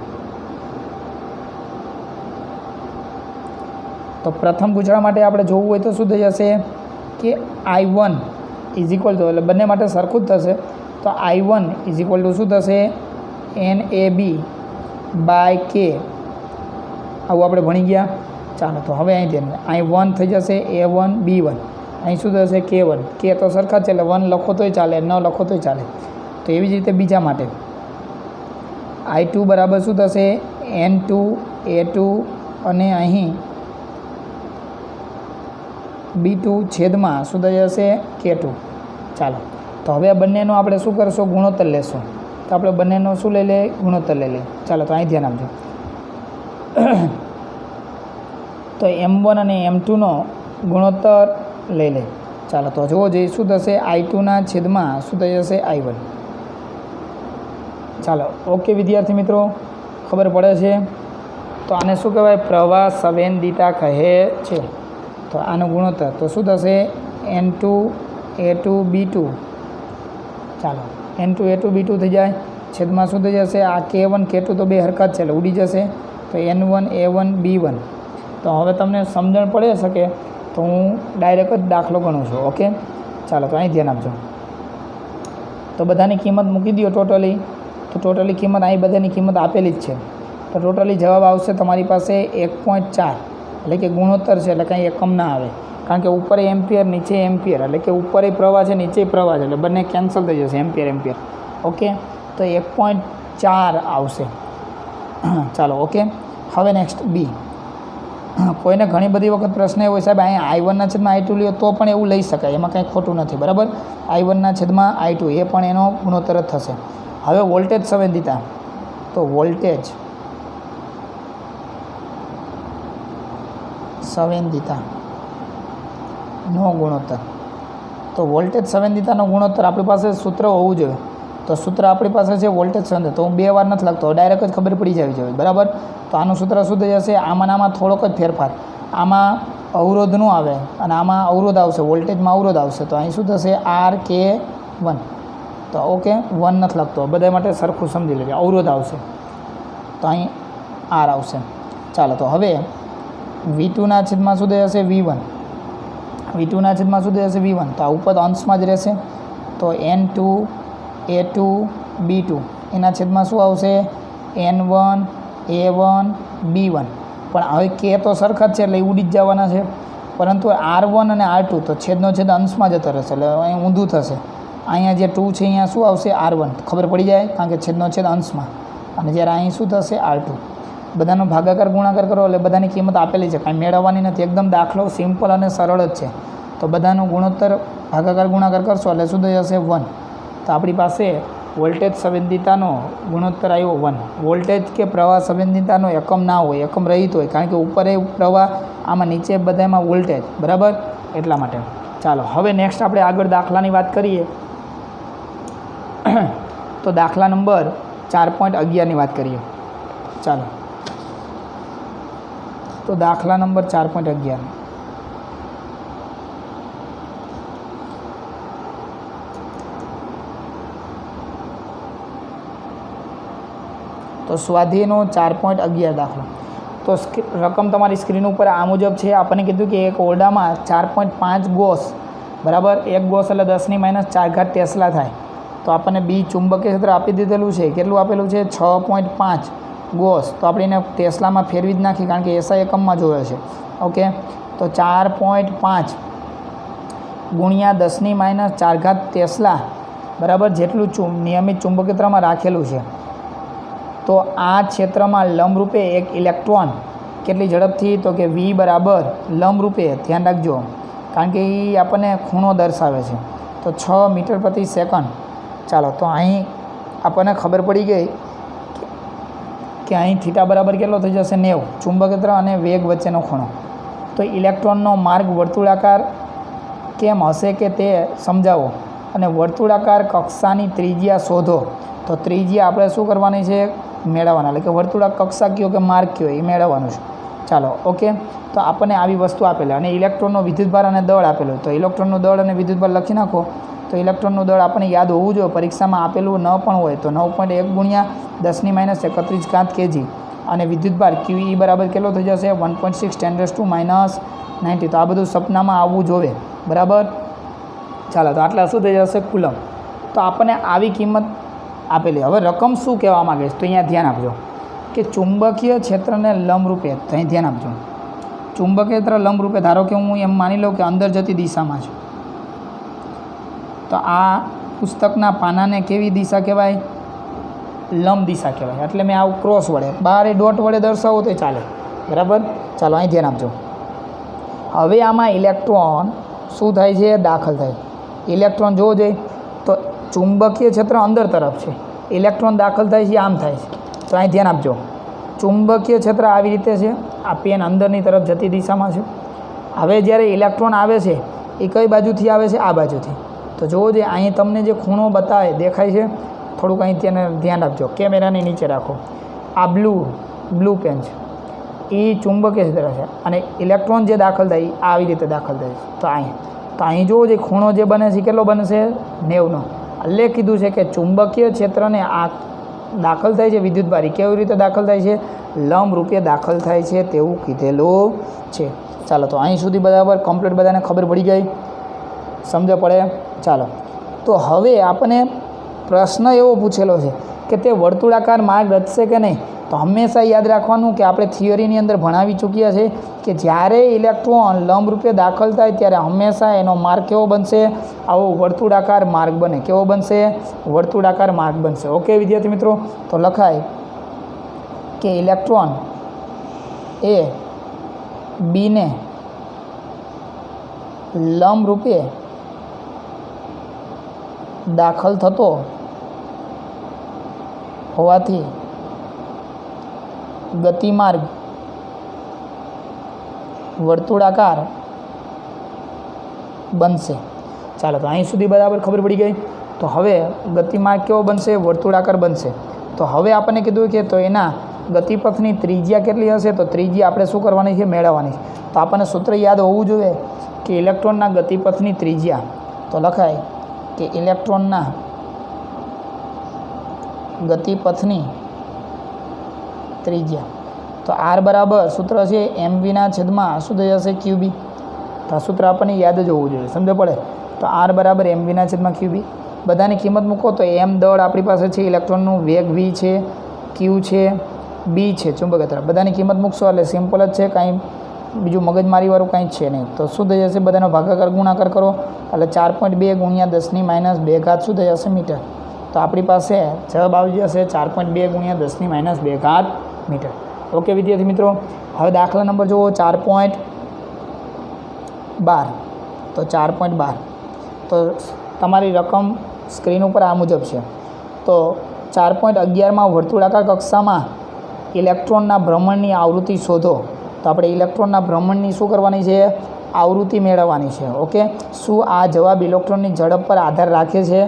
તો પ્રથમ ગૂંચળા માટે આપણે જોવું હોય તો શું થઈ જશે કે I1 = એટલે બંને માટે સરખું જ થશે. તો I1 = શું થશે? NAB/K. આવું આપણે ભણી ગયા. ચાલો તો હવે અહીં ધ્યાન, I1 થઈ જશે A1 B1, અહીં શું થશે? K1. K તો સરખા જ છે એટલે 1 લખો તોય ચાલે, ન લખો તોય ચાલે. તો એવી જ રીતે બીજા માટે I2 બરાબર શું થશે? N2 A2 અને અહીં B2 છેદમાં શું થઈ જશે? K2. ચાલો તો હવે આ બંનેનો આપણે શું કરશું? ગુણોત્તર લેશું. તો આપણે બંનેનો શું લઈ લે? ગુણોત્તર લઈ લે. ચાલો તો અહીં ધ્યાન આપજો. તો M1 અને M2નો ગુણોત્તર લઈ લે. ચાલો તો જુઓ જોઈએ શું થશે? I2ના છેદમાં શું થઈ જશે? I1. ચાલો ઓકે વિદ્યાર્થી મિત્રો, ખબર પડે છે. તો આને શું કહેવાય? પ્રવાહ સંવેદિતા કહે છે. તો આનો ગુણોત્તર તો શું થશે? N2 A2 B2. ચાલો N2 A2 B2 થઈ જાય. છેદમાં શું થઈ જશે? આ K1 K2 તો બે હરખા જ છે એટલે ઉડી જશે. તો N1 A1 B1. તો હવે તમને સમજણ પડે શકે તો હું ડાયરેક્ટ જ દાખલો ગણું છું. ઓકે ચાલો તો અહીં ધ્યાન આપજો. તો બધાની કિંમત મૂકી દો ટોટલી. તો ટોટલી કિંમત અહીં બધાની કિંમત આપેલી જ છે. તો ટોટલી જવાબ આવશે તમારી પાસે 1.4. એટલે કે ગુણોત્તર છે એટલે કંઈ એકમ ના આવે, કારણ કે ઉપર એમ્પિયર નીચે એમ્પિયર, એટલે કે ઉપર પ્રવાહ છે નીચે પ્રવાહ છે એટલે બંને કેન્સલ થઈ જશે એમ્પિયર. ઓકે તો 1.4 આવશે. ચાલો ઓકે. હવે નેક્સ્ટ બી. કોઈને ઘણી બધી વખત પ્રશ્ન એવો સાહેબ અહીંયા I1ના છેદમાં I2 લ્યો તો પણ એવું લઈ શકાય, એમાં કંઈ ખોટું નથી બરાબર. I1ના છેદમાં I2 એ પણ એનો ગુણોત્તર જ થશે. હવે વોલ્ટેજ સંવેદિતા, તો વોલ્ટેજ સંવેદિતાનો ગુણોત્તર. તો વોલ્ટેજ સંવેદિતાનો ગુણોત્તર આપણી પાસે સૂત્ર હોવું જોઈએ. તો સૂત્ર આપણી પાસે છે વોલ્ટેજ સંવેદિતા. તો હું 2 વાર નથી લખતો, ડાયરેક્ટ જ ખબર પડી જવી જોઈએ, બરાબર. તો આનું સૂત્ર શું થઈ જશે? આમાં થોડોક જ ફેરફાર. આમાં અવરોધનું આવે અને આમાં અવરોધ આવશે, વોલ્ટેજમાં અવરોધ આવશે. તો અહીં શું થશે? RK1. તો ઓકે, 1 નથી લખતો, બધા માટે સરખું સમજી લેજો. અવરોધ આવશે તો અહીં R આવશે. ચાલો, તો હવે V2ના છેદમાં શું થઈ જશે? V1. V2ના છેદમાં શું થઈ જશે? V1. તો આ ઉપર અંશમાં જ રહેશે. તો N2 A2 B2 એના છેદમાં શું આવશે? N1 A1 B1. પણ હવે કે તો સરખા જ છે એટલે ઉડી જ જવાના છે, પરંતુ R1 અને R2 તો છેદનો છેદ અંશમાં જતો રહેશે એટલે અહીં ઊંધું થશે. અહીંયા જે 2 છે અહીંયા શું આવશે? R1. ખબર પડી જાય, કારણ કે છેદનો છેદ અંશમાં. અને જ્યારે અહીં શું થશે? R2. બધાનો ભાગાકાર ગુણાકાર કરો એટલે બધાની કિંમત આપેલી છે, કાંઈ મેળવવાની નથી. એકદમ દાખલો સિમ્પલ અને સરળ જ છે. તો બધાનો ગુણોત્તર ભાગાકાર ગુણાકાર કરશો એટલે શું થઈ જશે? 1. તો આપણી પાસે વોલ્ટેજ સંવેદિતાનો ગુણોત્તર આવ્યો 1. વોલ્ટેજ કે પ્રવાહ સંવેદિતાનો એકમ ના હોય, એકમ રહિત હોય, કારણ કે ઉપર એ પ્રવાહ, આમાં નીચે બધામાં વોલ્ટેજ, બરાબર, એટલા માટે. ચાલો, હવે નેક્સ્ટ આપણે આગળ દાખલાની વાત કરીએ. તો દાખલા નંબર 4.11ની વાત કરીએ. ચાલો, તો દાખલા નંબર 4.11. તો સ્વાધ્યાયનો 4.11 દાખલો. તો રકમ તમારી સ્ક્રીન ઉપર આ મુજબ છે. આપણને કીધું કે એક ઓરડામાં 4.5 ગોસ, બરાબર, 1 ગોસ એટલે 10⁻⁴ ટેસ્લા થાય. તો આપણને બી ચુંબકીય ક્ષેત્ર આપી દીધેલું છે. કેટલું આપેલું છે? 6.5 ગોસ. તો આપણે એને ટેસ્લામાં ફેરવી જ નાખી, કારણ કે એસઆઈ એકમમાં જોયો છે. ઓકે, તો 4.5 ગુણ્યા 10⁻⁴ ટેસ્લા, બરાબર, જેટલું નિયમિત ચુંબકીય ક્ષેત્રમાં રાખેલું છે. તો આ ક્ષેત્રમાં લંબરૂપે એક ઇલેક્ટ્રોન કેટલી ઝડપથી? તો કે V બરાબર લંબરૂપે, ધ્યાન રાખજો, કારણ કે એ આપણને ખૂણો દર્શાવે છે. તો 6 મીટર પ્રતિ સેકન્ડ. ચાલો, તો અહીં આપણને ખબર પડી ગઈ કે અહીં થીટા બરાબર કેટલો થઈ જશે? 90. ચુંબકીય ક્ષેત્ર અને વેગ વચ્ચેનો ખૂણો. તો ઇલેક્ટ્રોનનો માર્ગ વર્તુળાકાર કેમ હશે કે તે સમજાવો, અને વર્તુળાકાર કક્ષાની ત્રિજ્યા શોધો. તો ત્રિજ્યા આપણે શું કરવાની છે? મેળવવાના, એટલે કે વર્તુળાકાર કક્ષા કયો કે માર્ગ કયો એ મેળવવાનું છે. ચાલો, ઓકે. તો આપણને આવી વસ્તુ આપેલી અને ઇલેક્ટ્રોનનો વિદ્યુતભાર અને દળ આપેલું. તો ઇલેક્ટ્રોનનું દળ અને વિદ્યુતભાર લખી નાખો. તો ઇલેક્ટ્રોનનું દળ આપણને યાદ હોવું જોઈએ, પરીક્ષામાં આપેલું ન પણ હોય તો 9.1 ગુણ્યા 10⁻31 kg. અને વિદ્યુતભાર QE બરાબર કેટલો થઈ જશે? 1.6 10⁻90. તો આ બધું સપનામાં આવવું જોઈએ, બરાબર. ચાલો, તો આટલા શું થઈ જશે? કુલમ. તો આપણને આવી કિંમત આપેલી. હવે રકમ શું કહેવા માગે છે? તો અહીંયા ધ્યાન આપજો કે ચુંબકીય ક્ષેત્રને લંબરૂપે, તો અહીં ધ્યાન આપજો, ચુંબકીય ક્ષેત્ર લંબરૂપે, ધારો કે હું એમ માની લઉં કે અંદર જતી દિશામાં છે. તો આ પુસ્તકના પાનાને કેવી દિશા કહેવાય? લંબ દિશા કહેવાય. એટલે મેં આવું ક્રોસ વડે, બહાર એ ડોટ વડે દર્શાવો તો ચાલે, બરાબર. ચાલો, અહીં ધ્યાન આપજો. હવે આમાં ઇલેક્ટ્રોન શું થાય છે? દાખલ થાય. ઇલેક્ટ્રોન જોવો જોઈએ તો ચુંબકીય ક્ષેત્ર અંદર તરફ છે, ઇલેક્ટ્રોન દાખલ થાય છે આમ થાય છે. તો અહીં ધ્યાન આપજો, ચુંબકીય ક્ષેત્ર આવી રીતે છે, આ પેન અંદરની તરફ જતી દિશામાં છે. હવે જ્યારે ઇલેક્ટ્રોન આવે છે એ કઈ બાજુથી આવે છે? આ બાજુથી. તો જોવો જોઈએ, અહીં તમને જે ખૂણો બતાવે દેખાય છે, થોડુંક અહીં ત્યાં ધ્યાન રાખજો, કેમેરાની નીચે રાખો. આ બ્લુ પેન છે, એ ચુંબકીય ક્ષેત્ર છે, અને ઇલેક્ટ્રોન જે દાખલ થાય એ આવી રીતે દાખલ થાય છે. તો અહીં જોવો જોઈએ, ખૂણો જે બને છે કેટલો બનશે? 90નો. એટલે કીધું છે કે ચુંબકીય ક્ષેત્રને આ દાખલ થાય છે વિદ્યુતભાર, કેવી રીતે દાખલ થાય છે? લંબ રૂપે દાખલ થાય છે તેવું કીધેલું છે. ચાલો, તો અહીં સુધી બરાબર કમ્પ્લીટ બધાને ખબર પડી ગઈ, સમજ પડે? ચાલો, તો હવે આપણને પ્રશ્ન એવો પૂછેલો છે કે તે વર્તુળાકાર માર્ગ રચશે કે નહીં. તો હંમેશા યાદ રાખવાનું કે આપણે થિયરીની અંદર ભણાવી ચૂક્યા છે કે જ્યારે ઇલેક્ટ્રોન લંબરૂપે દાખલ થાય ત્યારે હંમેશા એનો માર્ગ કેવો બનશે? આવો વર્તુળાકાર માર્ગ બને. કેવો બનશે? વર્તુળાકાર માર્ગ બનશે. ઓકે વિદ્યાર્થી મિત્રો, તો લખાય કે ઇલેક્ટ્રોન એ બીને લંબરૂપે દાખલ થતો હોવાથી ગતિમાર્ગ વર્તુળાકાર બનશે. ચાલો તો અહીં સુધી બરાબર ખબર પડી ગઈ. તો હવે ગતિમાર્ગ કેવો બનશે? વર્તુળાકાર બનશે. તો હવે આપણને કીધું કે તો એના ગતિપથની ત્રિજ્યા કેટલી હશે? તો ત્રિજ્યા આપણે શું કરવાની છે? મેળવવાની છે. તો આપણને સૂત્ર યાદ હોવું જોઈએ કે ઇલેક્ટ્રોનના ગતિપથની ત્રિજ્યા, તો લખાય કે ઇલેક્ટ્રોનના ગતિપથની ત્રિજ્યા, તો આર બરાબર સૂત્ર છે mv/, શું થઈ જશે? QB. તો આ સૂત્ર આપણને યાદ જ હોવું જોઈએ, સમજ પડે. તો આર બરાબર mv/QB. બધાની કિંમત મૂકો તો m દળ આપણી પાસે છે, ઇલેક્ટ્રોનનું વેગ v છે, q છે, b છે ચુંબકત્વ. બધાની કિંમત મૂકશો એટલે સિમ્પલ જ છે, કાંઈ બીજું મગજમારીવાળું કાંઈ જ છે નહીં. તો શું થઈ જશે? બધાનો ભાગાકાર ગુણાકાર કરો એટલે 4.2 × 10⁻², શું થઈ જશે? મીટર. તો આપણી પાસે જવાબ આવી જશે 4.2 × 10⁻² મીટર. ઓકે વિદ્યાર્થી મિત્રો, હવે દાખલા નંબર જુઓ 4.12. તો 4.12 તો તમારી રકમ સ્ક્રીન ઉપર આ મુજબ છે. તો 4.11માં વર્તુળાકાર કક્ષામાં ઇલેક્ટ્રોનના ભ્રમણની આવૃત્તિ શોધો. તો આપણે ઇલેક્ટ્રોનના ભ્રમણની શું કરવાની છે? આવૃત્તિ મેળવવાની છે. ઓકે, શું આ જવાબ ઇલેક્ટ્રોનની ઝડપ પર આધાર રાખે છે?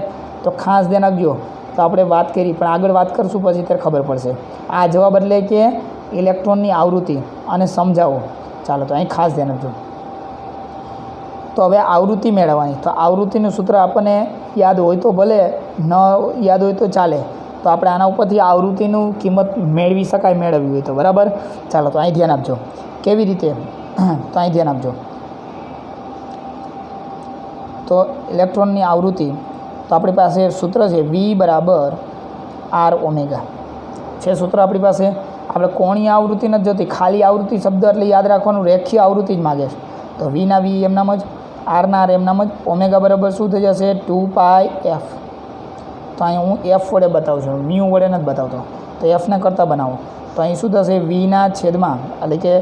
તો ખાસ ધ્યાન આપજો. તો આપણે વાત કરી, પણ આગળ વાત કરશું પછી ત્યારે ખબર પડશે. આ જવાબ એટલે કે ઇલેક્ટ્રોનની આવૃત્તિ, અને સમજાવો. ચાલો તો અહીં ખાસ ધ્યાન આપજો. તો હવે આવૃત્તિ મેળવવાની. તો આવૃત્તિનું સૂત્ર આપણને યાદ હોય તો ભલે, ન યાદ હોય તો ચાલે. તો આપણે આના ઉપરથી આવૃત્તિનું કિંમત મેળવી શકાય, મેળવવી હોય તો. બરાબર. ચાલો તો અહીં ધ્યાન આપજો. કેવી રીતે? તો અહીં ધ્યાન આપજો. તો ઇલેક્ટ્રોનની આવૃત્તિ, તો આપણી પાસે સૂત્ર છે v બરાબર r ઓમેગા છે સૂત્ર આપણી પાસે. આપણે કોણીય આવૃત્તિ નથી જોતી, ખાલી આવૃત્તિ શબ્દ એટલે યાદ રાખવાનું રેખીય આવૃત્તિ જ માગે છે. તો વીના વી એમનામ જ, આરના આર એમનામ જ. ઓમેગા બરાબર શું થઈ જશે? 2πf. તો અહીં હું એફ વડે બતાવું છું, મ્યુ વડે નથી બતાવતો. તો એફને કરતાં બનાવો તો અહીં શું થશે? વીના છેદમાં, એટલે કે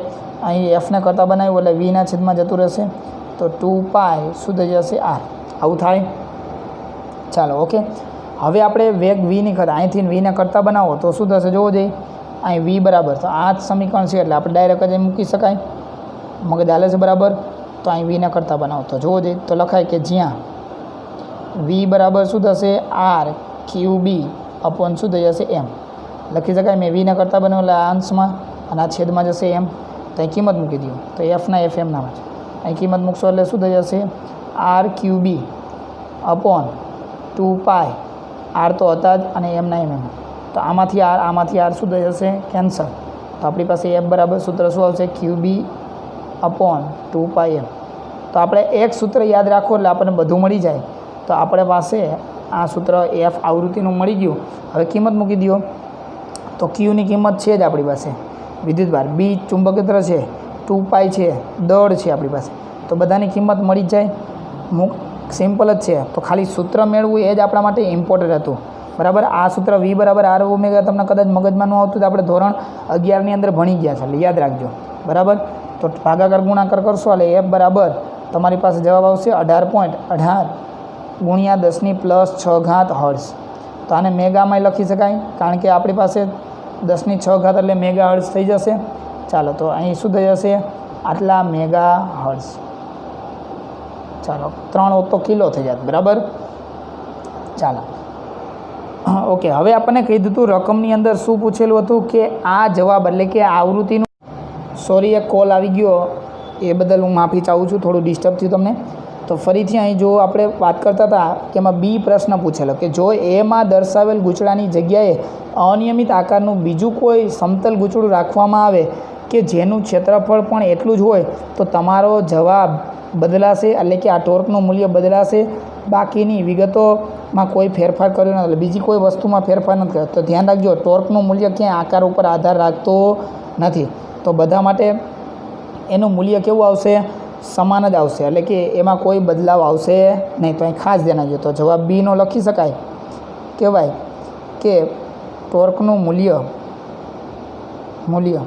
અહીં એફને કરતાં બનાવ્યું એટલે વીના છેદમાં જતું રહેશે. તો 2π શું થઈ જશે? આર. આવું થાય. ચાલો ઓકે. હવે આપણે વેગ વીની કરતાં અહીંથી વીને કરતાં બનાવો તો શું થશે? જોવો જઈએ. અહીં વી બરાબર, તો આ જ સમીકરણ છે એટલે આપણે ડાયરેક્ટ જ મૂકી શકાય. મગજ હાલે છે બરાબર. તો અહીં વીને કરતાં બનાવો તો જોવો જઈએ. તો લખાય કે જ્યાં વી બરાબર શું થશે? આર QB અપોન શું થઈ જશે? એમ લખી શકાય. મેં વીને કરતાં બનાવ્યું એટલે આ અંશમાં અને આ છેદમાં જશે એમ. તો અહીં કિંમત મૂકી દો. તો એફના એફ એમનામાં છે. અહીં કિંમત મૂકશો એટલે શું થઈ જશે? RQB upon 2π. આર તો હતા જ અને એમના એમ. તો આમાંથી આર શું થઈ જશે? કેન્સલ. તો આપણી પાસે એફ બરાબર સૂત્ર શું આવશે? QB upon 2πm. તો આપણે એક સૂત્ર યાદ રાખો એટલે આપણને બધું મળી જાય. તો આપણે પાસે આ સૂત્ર એફ આવૃત્તિનું મળી ગયું. હવે કિંમત મૂકી દો. તો ક્યુની કિંમત છે જ આપણી પાસે, વિદ્યુતભાર. બી ચુંબકત્ર છે, 2π છે, દળ છે આપણી પાસે. તો બધાની કિંમત મળી જ જાય. સિમ્પલ જ છે. તો ખાલી સૂત્ર મેળવવું એ જ આપણા માટે ઇમ્પોર્ટન્ટ હતું. બરાબર. આ સૂત્ર વી બરાબર આર ઓમેગા તમને કદાચ મગજમાં ન આવતું તો આપણે ધોરણ 11ની અંદર ભણી ગયા છે, એટલે યાદ રાખજો. બરાબર. તો ભાગાકાર ગુણાકાર કરશો એટલે એફ બરાબર તમારી પાસે જવાબ આવશે 18.18 × 10⁻6 હર્ટ્ઝ. તો આને મેગામાં લખી શકાય, કારણ કે આપણી પાસે 10⁶ એટલે મેગા હર્ટ્ઝ થઈ જશે. ચાલો તો અહીં શું થઈ જશે? આટલા મેગા હર્ટ્ઝ. ચાલો 3 તો કિલો થઈ જાય. બરાબર. ચાલો ઓકે. હવે આપણને કહી દીધું રકમની અંદર શું પૂછેલું હતું કે આ જવાબ એટલે કે આવૃત્તિનું, સોરી એક કોલ આવી ગયો એ બદલ હું માફી ચાહું છું, થોડું ડિસ્ટર્બ થયું તમને. તો ફરીથી અહીં જો આપણે વાત કરતા હતા કે એમાં બી પ્રશ્ન પૂછેલો કે જો એમાં દર્શાવેલ ગૂંચળાની જગ્યાએ અનિયમિત આકારનું બીજું કોઈ સમતલ ગૂંચળું રાખવામાં આવે કે જેનું ક્ષેત્રફળ પણ એટલું જ હોય તો તમારો જવાબ બદલાશે, એટલે કે આ ટોર્કનું મૂલ્ય બદલાશે. બાકીની વિગતોમાં કોઈ ફેરફાર કર્યો નથી, એટલે બીજી કોઈ વસ્તુમાં ફેરફાર નથી કર્યો. તો ધ્યાન રાખજો, ટોર્કનું મૂલ્ય ક્યાંય આકાર ઉપર આધાર રાખતો નથી. તો બધા માટે એનું મૂલ્ય કેવું આવશે? સમાન જ આવશે, એટલે કે એમાં કોઈ બદલાવ આવશે નહીં. તો અહીં ખાસ ધ્યાન આપજો. તો જવાબ બીનો લખી શકાય, કહેવાય કે ટોર્કનું મૂલ્ય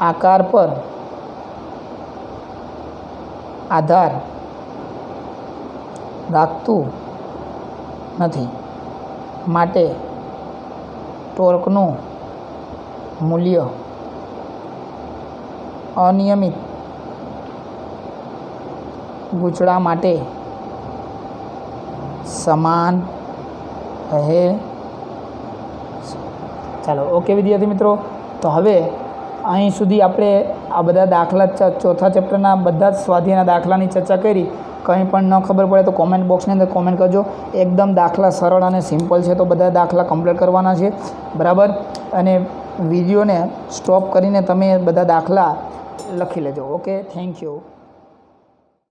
આકાર પર આધાર રાખતું નથી, માટે ટોર્કનું મૂલ્ય અનિયમિત ગૂંચળા માટે સમાન રહે. ચાલો ઓકે વિદ્યાર્થી મિત્રો, તો હવે અહીં સુધી આપણે આ બધા દાખલા ચોથા ચેપ્ટરના બધા જ સ્વાધ્યાયના દાખલાની ચર્ચા કરી. કંઈ પણ ન ખબર પડે તો કોમેન્ટ બોક્સની અંદર કોમેન્ટ કરજો. એકદમ દાખલા સરળ અને સિમ્પલ છે, તો બધા દાખલા કમ્પ્લીટ કરવાના છે, બરાબર. અને વિડીયોને સ્ટોપ કરીને તમે બધા દાખલા લખી લેજો. Okay, thank you.